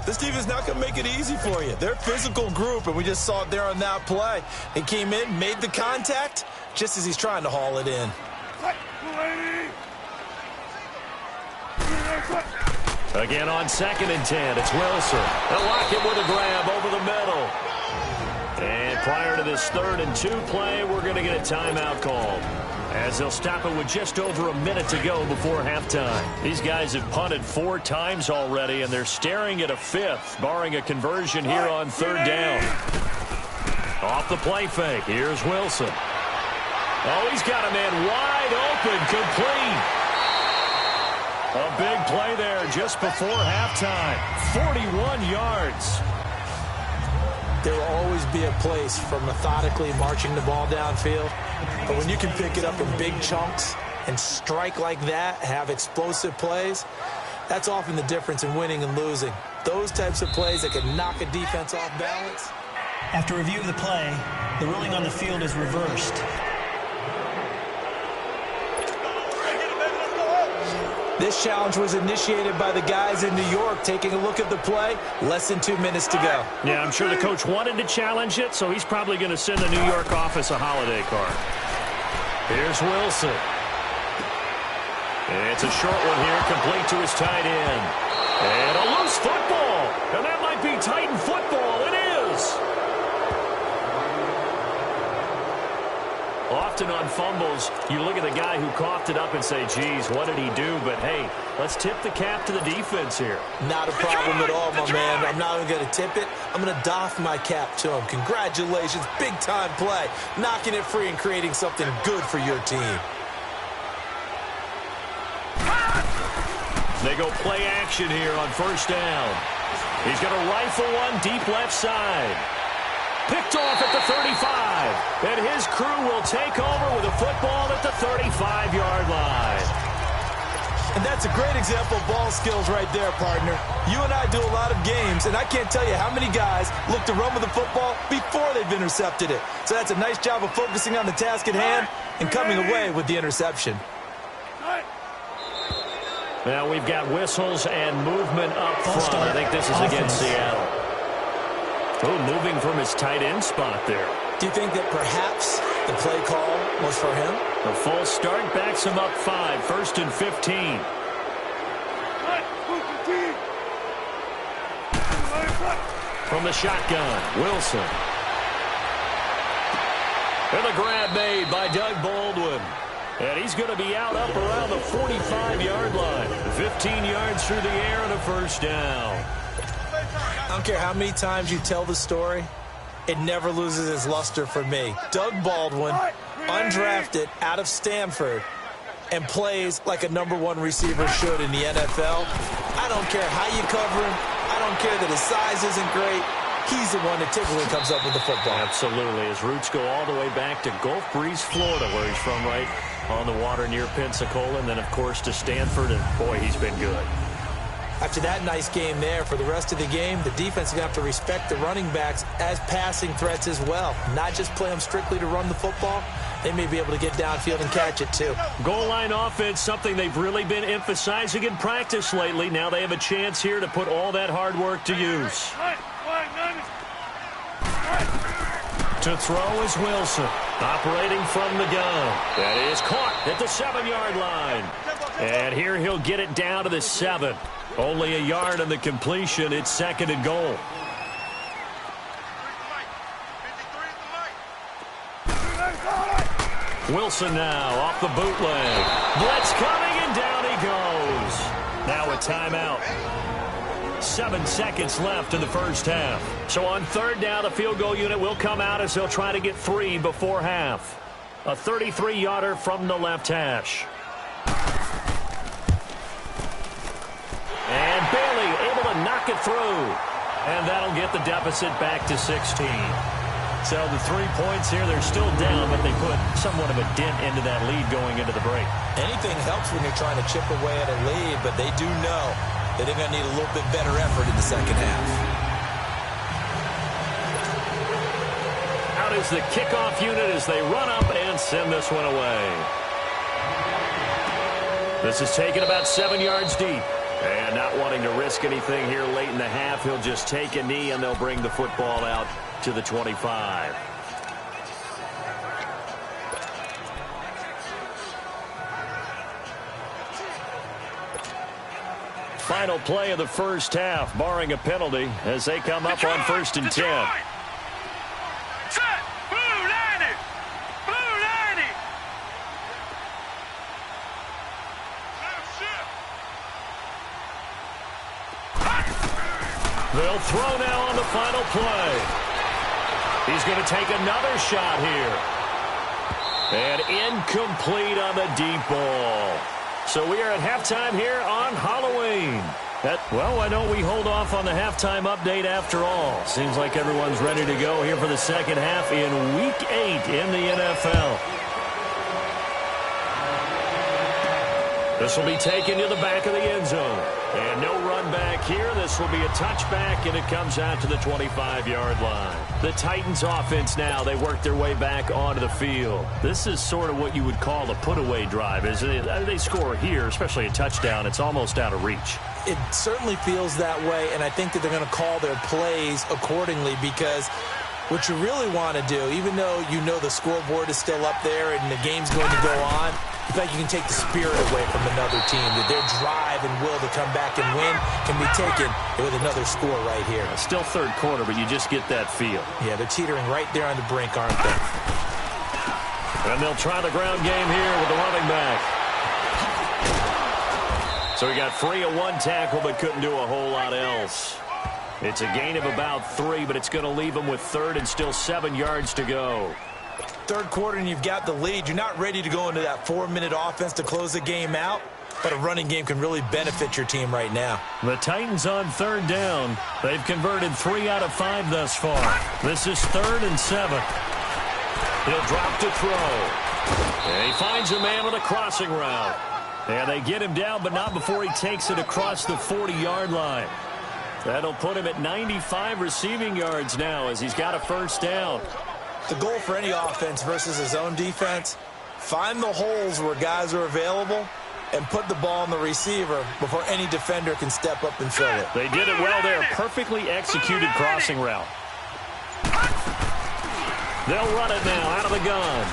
This defense is not going to make it easy for you. They're a physical group, and we just saw it there on that play. He came in, made the contact, just as he's trying to haul it in. Again on 2nd and 10, it's Wilson. They'll lock it with a grab over the middle. And prior to this 3rd and 2 play, we're going to get a timeout called, as they'll stop it with just over a minute to go before halftime. These guys have punted 4 times already, and they're staring at a 5th, barring a conversion here on 3rd down. Off the play fake, here's Wilson. Oh, he's got a man wide open, complete. A big play there just before halftime, 41 yards. There will always be a place for methodically marching the ball downfield. But when you can pick it up in big chunks and strike like that, have explosive plays, that's often the difference in winning and losing. Those types of plays that can knock a defense off balance. After review of the play, the ruling on the field is reversed. This challenge was initiated by the guys in New York. Taking a look at the play, less than 2 minutes to go. Yeah, I'm sure the coach wanted to challenge it, so he's probably going to send the New York office a holiday card. Here's Wilson. It's a short one here, complete to his tight end. And a loose football. And that might be Titan football. It is. often on fumbles, you look at the guy who coughed it up and say, geez, what did he do? But, hey, let's tip the cap to the defense here. Not a problem at all, my man. I'm not even going to tip it. I'm going to doff my cap to him. Congratulations. Big-time play. Knocking it free and creating something good for your team. They go play action here on first down. He's going to rifle one deep left side. Picked off at the 35. And his crew will take over with a football at the 35-yard line. And that's a great example of ball skills right there, partner. You and I do a lot of games, and I can't tell you how many guys look to run with the football before they've intercepted it. So that's a nice job of focusing on the task at hand and coming away with the interception. Now we've got whistles and movement up front. I think this is against Seattle. Oh, moving from his tight end spot there. Do you think that perhaps the play call was for him? The full start backs him up 5, 1st and 15. From the shotgun, Wilson. And the grab made by Doug Baldwin. And he's going to be out up around the 45-yard line. 15 yards through the air and a first down. I don't care how many times you tell the story, it never loses its luster for me. Doug Baldwin, undrafted out of Stanford, and plays like a #1 receiver should in the NFL. I don't care how you cover him. I don't care that his size isn't great. He's the one that typically comes up with the football. Absolutely. His roots go all the way back to Gulf Breeze, Florida, where he's from, right on the water near Pensacola, and then, of course, to Stanford, and, boy, he's been good. After that nice game there, for the rest of the game, the defense is going to have to respect the running backs as passing threats as well. Not just play them strictly to run the football. They may be able to get downfield and catch it, too. Goal line offense, something they've really been emphasizing in practice lately. Now they have a chance here to put all that hard work to use. To throw is Wilson, operating from the gun. That is caught at the 7-yard line. And here he'll get it down to the 7. Only a yard on the completion. It's 2nd and goal. Wilson now off the bootleg. Blitz coming, and down he goes. Now a timeout. 7 seconds left in the first half. So on 3rd down, the field goal unit will come out as they'll try to get 3 before half. A 33-yarder from the left hash. And Bailey able to knock it through. And that'll get the deficit back to 16. So the 3 points here, they're still down, but they put somewhat of a dent into that lead going into the break. Anything helps when you're trying to chip away at a lead, but they do know that they're going to need a little bit better effort in the second half. Out is the kickoff unit as they run up and send this one away. This is taken about 7 yards deep. And not wanting to risk anything here late in the half, he'll just take a knee and they'll bring the football out to the 25. Final play of the first half, barring a penalty, as they come up on 1st and 10. They'll throw now on the final play. He's going to take another shot here. And incomplete on the deep ball. So we are at halftime here on Halloween. Well, why don't we hold off on the halftime update after all? Seems like everyone's ready to go here for the second half in Week 8 in the NFL. This will be taken to the back of the end zone. And no run back here. This will be a touchback, and it comes out to the 25-yard line. The Titans offense now, they work their way back onto the field. This is sort of what you would call a put-away drive, isn't it? They score here, especially a touchdown. It's almost out of reach. It certainly feels that way, and I think that they're going to call their plays accordingly because what you really want to do, even though you know the scoreboard is still up there and the game's going to go on, I think you can take the spirit away from another team, that their drive and will to come back and win can be taken with another score right here. Still third quarter, but you just get that feel. Yeah, they're teetering right there on the brink, aren't they? And they'll try the ground game here with the running back. So he got free of one tackle but couldn't do a whole lot else. It's a gain of about 3, but it's going to leave him with third and still 7 yards to go. Third quarter and you've got the lead. You're not ready to go into that 4-minute offense to close the game out, but a running game can really benefit your team right now. The Titans on third down. They've converted 3 out of 5 thus far. This is 3rd and 7. He'll drop to throw. And he finds a man on a crossing route. And they get him down, but not before he takes it across the 40-yard line. That'll put him at 95 receiving yards now as he's got a first down. The goal for any offense versus his own defense, find the holes where guys are available and put the ball on the receiver before any defender can step up and fill it. They did it well there. Perfectly executed crossing route. They'll run it now out of the gun.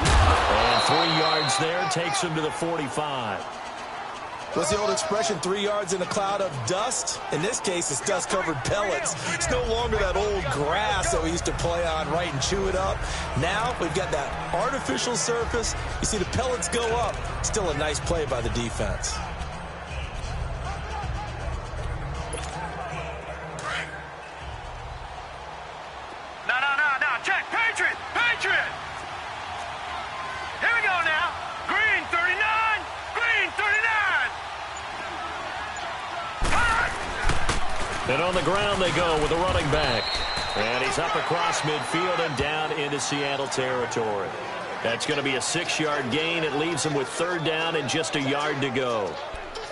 And 3 yards there takes him to the 45. What's the old expression, 3 yards in a cloud of dust? In this case, it's dust-covered pellets. It's no longer that old grass that we used to play on, right, and chew it up. Now we've got that artificial surface. You see the pellets go up. Still a nice play by the defense. No, check, Patriot! Here we go now. Green 39, green 39. And on the ground they go with a running back. And he's up across midfield and down into Seattle territory. That's going to be a 6-yard gain. It leaves him with third down and just a yard to go.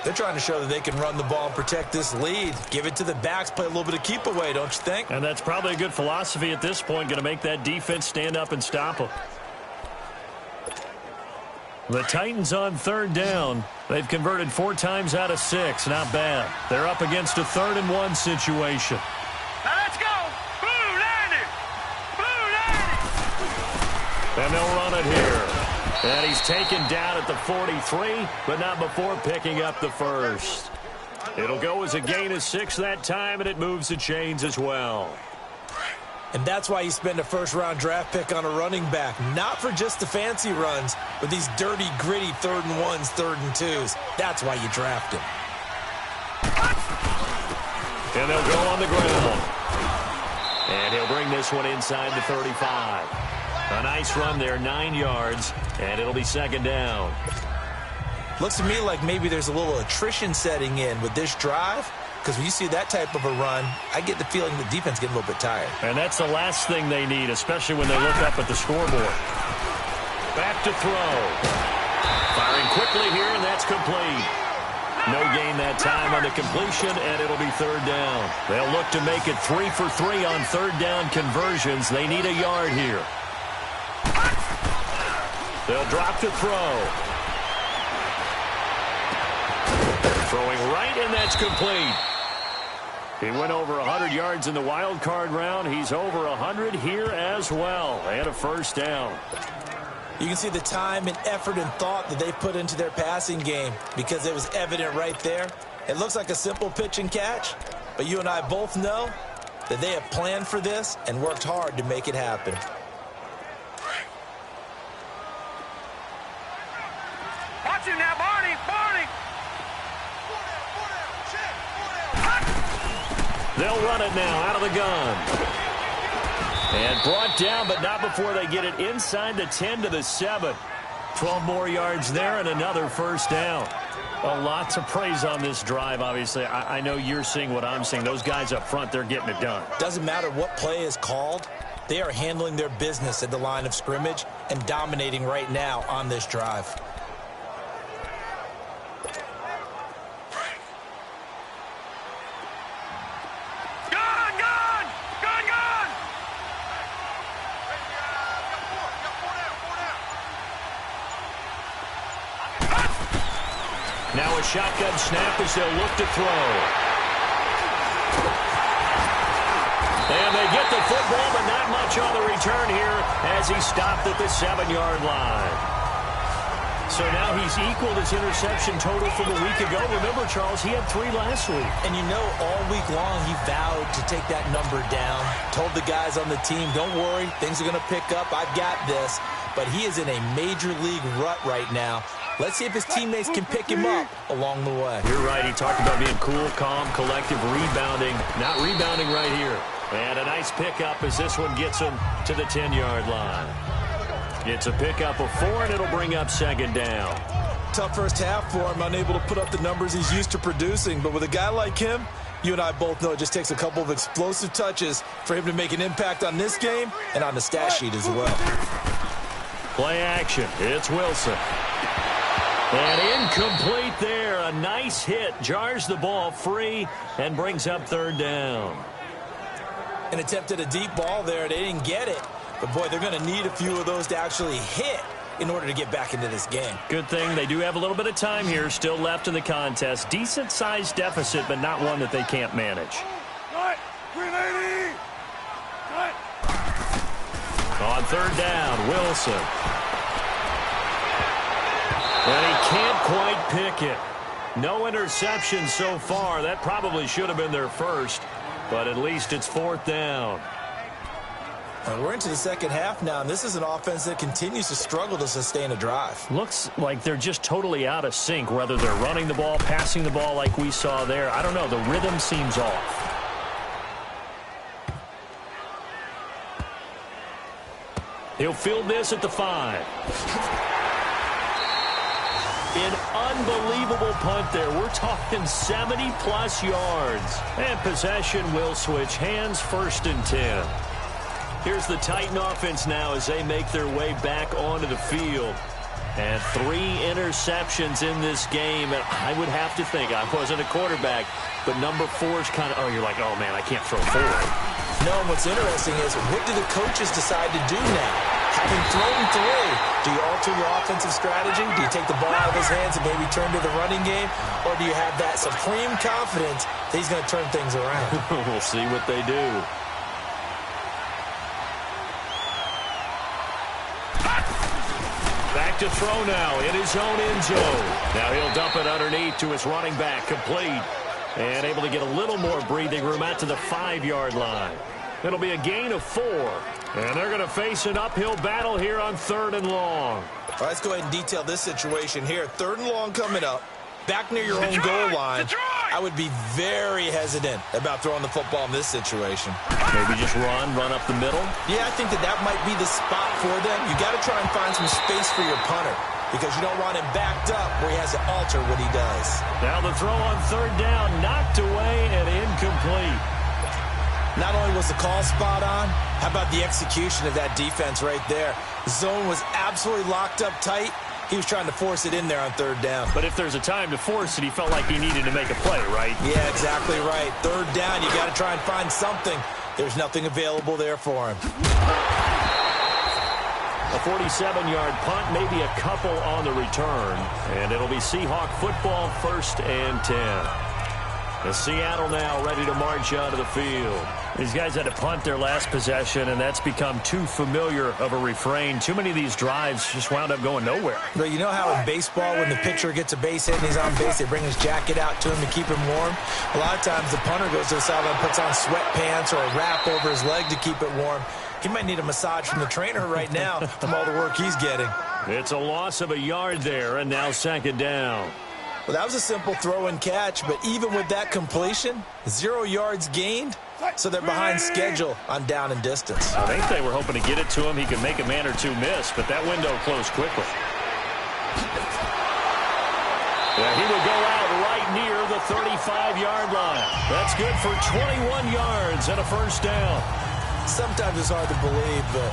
They're trying to show that they can run the ball and protect this lead. Give it to the backs, play a little bit of keep away, don't you think? And that's probably a good philosophy at this point, going to make that defense stand up and stop them. The Titans on third down. They've converted 4 times out of 6. Not bad. They're up against a 3rd and 1 situation. Now let's go. Blue 90. And they'll run it here. And he's taken down at the 43, but not before picking up the first. It'll go as a gain of 6 that time, and it moves the chains as well. And that's why you spend a first-round draft pick on a running back. Not for just the fancy runs, but these dirty, gritty 3rd and 1s, 3rd and 2s. That's why you draft him. And they'll go on the ground. And he'll bring this one inside the 35. A nice run there, 9 yards, and it'll be 2nd down. Looks to me like maybe there's a little attrition setting in with this drive. Because when you see that type of a run, I get the feeling the defense getting a little bit tired. And that's the last thing they need, especially when they look up at the scoreboard. Back to throw. Firing quickly here, and that's complete. No gain that time on the completion, and it'll be 3rd down. They'll look to make it 3 for 3 on 3rd down conversions. They need a yard here. They'll drop to throw. Throwing right, and that's complete. He went over 100 yards in the wild card round. He's over 100 here as well. And a first down. You can see the time and effort and thought that they put into their passing game because it was evident right there. It looks like a simple pitch and catch, but you and I both know that they have planned for this and worked hard to make it happen. Watch him now, Barney. They'll run it now out of the gun. And brought down, but not before they get it inside the 10 to the 7. 12 more yards there and another first down. A lot to praise on this drive, obviously. I know you're seeing what I'm seeing. Those guys up front, they're getting it done. Doesn't matter what play is called. They are handling their business at the line of scrimmage and dominating right now on this drive. Now a shotgun snap as they'll look to throw. And they get the football, but not much on the return here as he stopped at the 7-yard line. So now he's equaled his interception total from a week ago. Remember, Charles, he had 3 last week. And you know, all week long he vowed to take that number down. Told the guys on the team, don't worry, things are going to pick up. I've got this. But he is in a major league rut right now. Let's see if his teammates can pick him up along the way. You're right. He talked about being cool, calm, collective, rebounding. Not rebounding right here. And a nice pickup as this one gets him to the 10-yard line. It's a pickup of 4, and it'll bring up second down. Tough first half for him, unable to put up the numbers he's used to producing. But with a guy like him, you and I both know it just takes a couple of explosive touches for him to make an impact on this game and on the stat sheet as well. Play action. It's Wilson. And incomplete there. A nice hit. Jars the ball free and brings up third down. An attempt at a deep ball there. They didn't get it. But, boy, they're going to need a few of those to actually hit in order to get back into this game. Good thing they do have a little bit of time here still left in the contest. Decent-sized deficit, but not one that they can't manage. On third down, Wilson. And he can't quite pick it. No interception so far. That probably should have been their first, but at least it's fourth down. And we're into the second half now, and this is an offense that continues to struggle to sustain a drive. Looks like they're just totally out of sync, whether they're running the ball, passing the ball like we saw there. I don't know. The rhythm seems off. He'll field this at the 5. An unbelievable punt there. We're talking 70-plus yards. And possession will switch hands, first and 10. Here's the Titan offense now as they make their way back onto the field. And 3 interceptions in this game. And I would have to think, I wasn't a quarterback, but number 4 is kind of, you're like, oh, man, I can't throw forward. No, and what's interesting is, what do the coaches decide to do now? Having thrown 3, do you alter your offensive strategy? Do you take the ball out of his hands and maybe turn to the running game? Or do you have that supreme confidence that he's going to turn things around? We'll see what they do. Back to throw now in his own end zone. Now he'll dump it underneath to his running back, complete. And able to get a little more breathing room out to the 5-yard line. It'll be a gain of 4. And they're going to face an uphill battle here on 3rd and long. All right, let's go ahead and detail this situation here. 3rd and long coming up. Back near your own goal line. I would be very hesitant about throwing the football in this situation. Maybe just run up the middle? Yeah, I think that might be the spot for them. You got to try and find some space for your punter, because you don't want him backed up where he has to alter what he does. Now the throw on 3rd down, knocked away and incomplete. Not only was the call spot on, how about the execution of that defense right there? The zone was absolutely locked up tight. He was trying to force it in there on 3rd down. But if there's a time to force it, he felt like he needed to make a play, right? Yeah, exactly right. 3rd down, you got to try and find something. There's nothing available there for him. A 47-yard punt, maybe a couple on the return. And it'll be Seahawk football, 1st and 10. And Seattle now ready to march out of the field. These guys had to punt their last possession, and that's become too familiar of a refrain. Too many of these drives just wound up going nowhere. But you know how in baseball, when the pitcher gets a base hit and he's on base, they bring his jacket out to him to keep him warm? A lot of times the punter goes to the sideline, puts on sweatpants or a wrap over his leg to keep it warm. He might need a massage from the trainer right now from all the work he's getting. It's a loss of a yard there, and now 2nd down. Well, that was a simple throw and catch, but even with that completion, 0 yards gained, so they're behind schedule on down and distance. I think they were hoping to get it to him. He could make a man or two miss, but that window closed quickly. Yeah, he will go out right near the 35-yard line. That's good for 21 yards and a 1st down. Sometimes it's hard to believe, but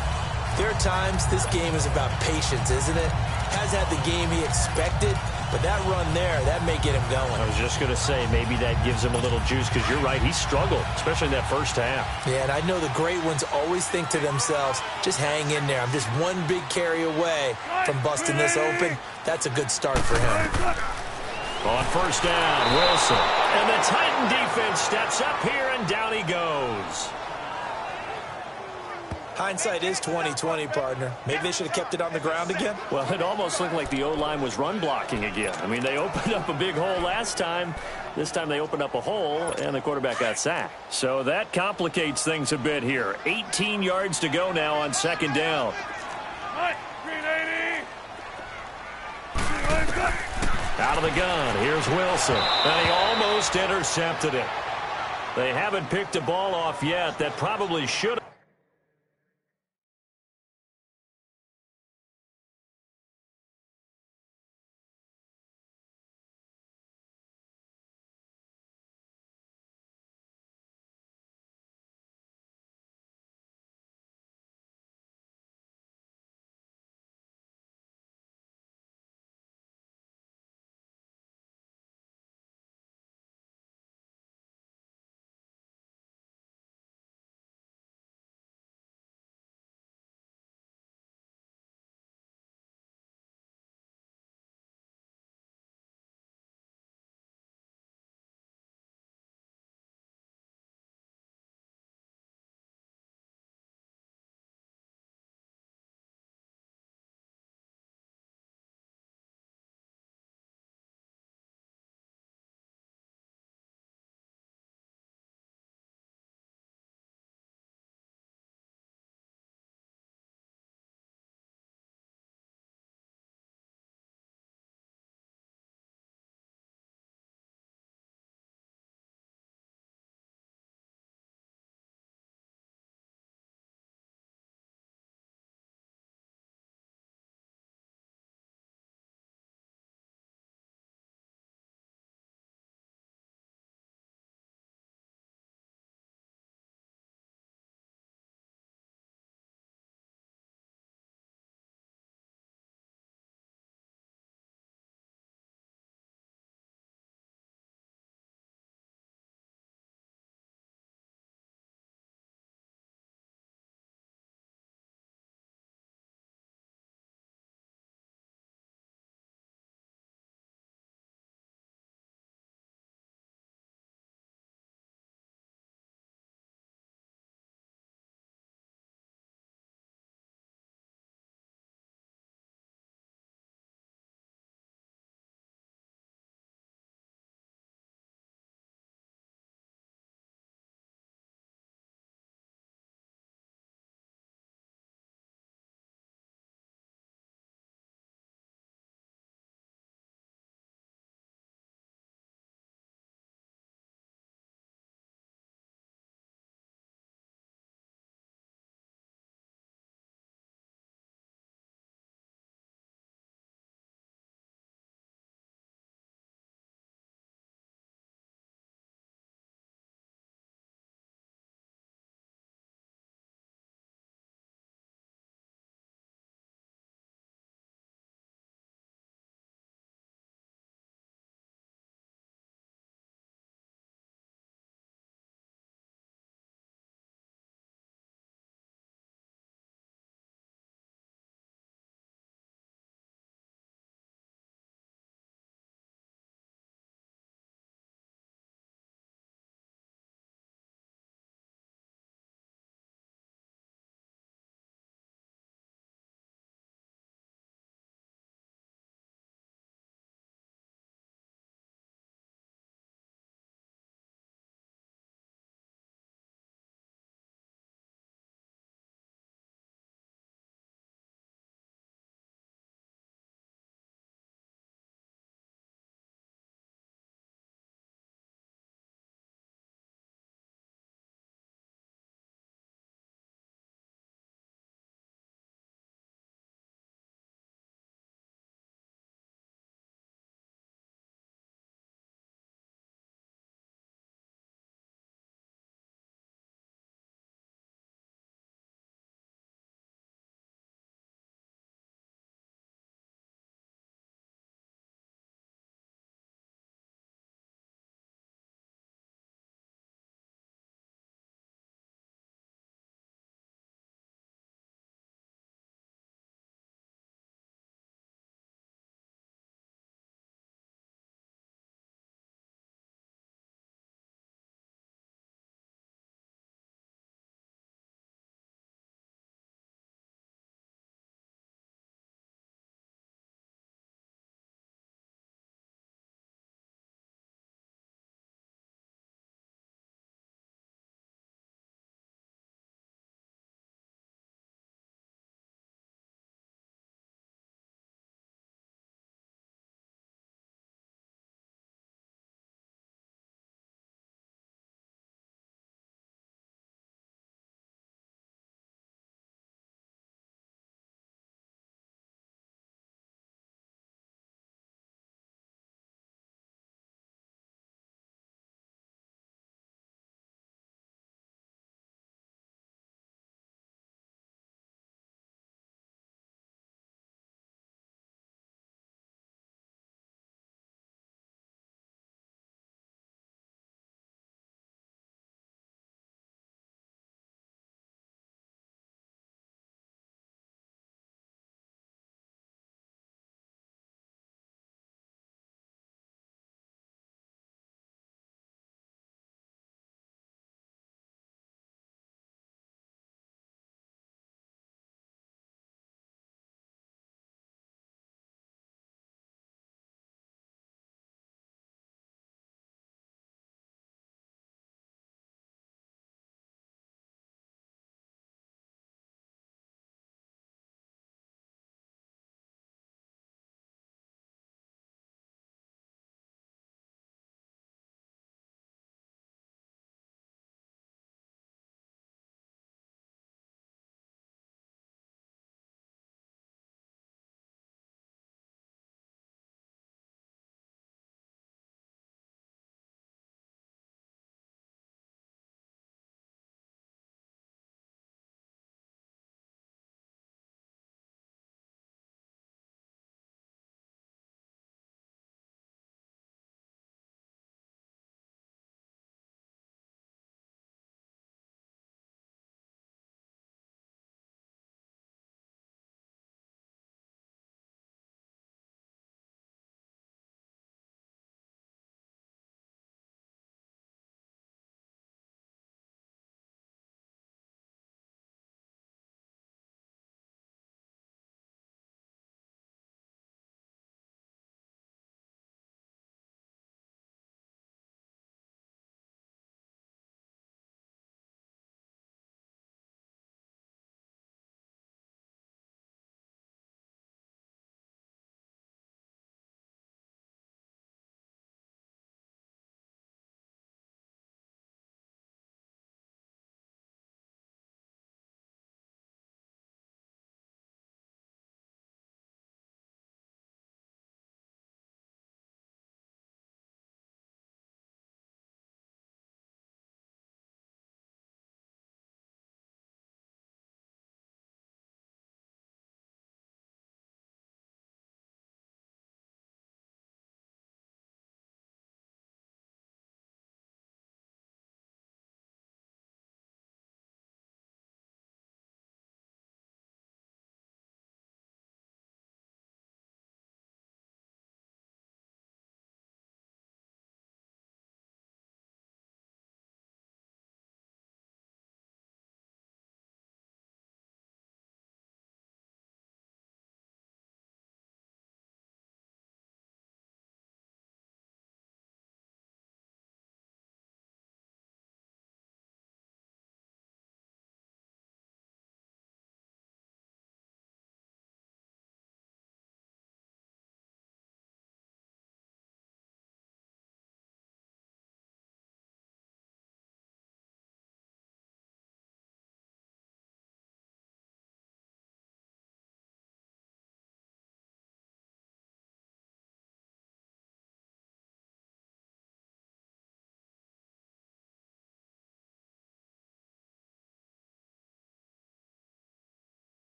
there are times this game is about patience, isn't it? Hasn't had the game he expected, but that run there, that may get him going. I was just going to say, maybe that gives him a little juice, because you're right, he struggled, especially in that first half. Yeah, and I know the great ones always think to themselves, just hang in there. I'm just one big carry away from busting this open. That's a good start for him. On 1st down, Wilson. And the Titan defense steps up here, and down he goes. Hindsight is 20/20, partner. Maybe they should have kept it on the ground again. Well, it almost looked like the O-line was run blocking again. I mean, they opened up a big hole last time. This time they opened up a hole, and the quarterback got sacked. So that complicates things a bit here. 18 yards to go now on second down. Out of the gun, here's Wilson. And he almost intercepted it. They haven't picked a ball off yet. That probably should have.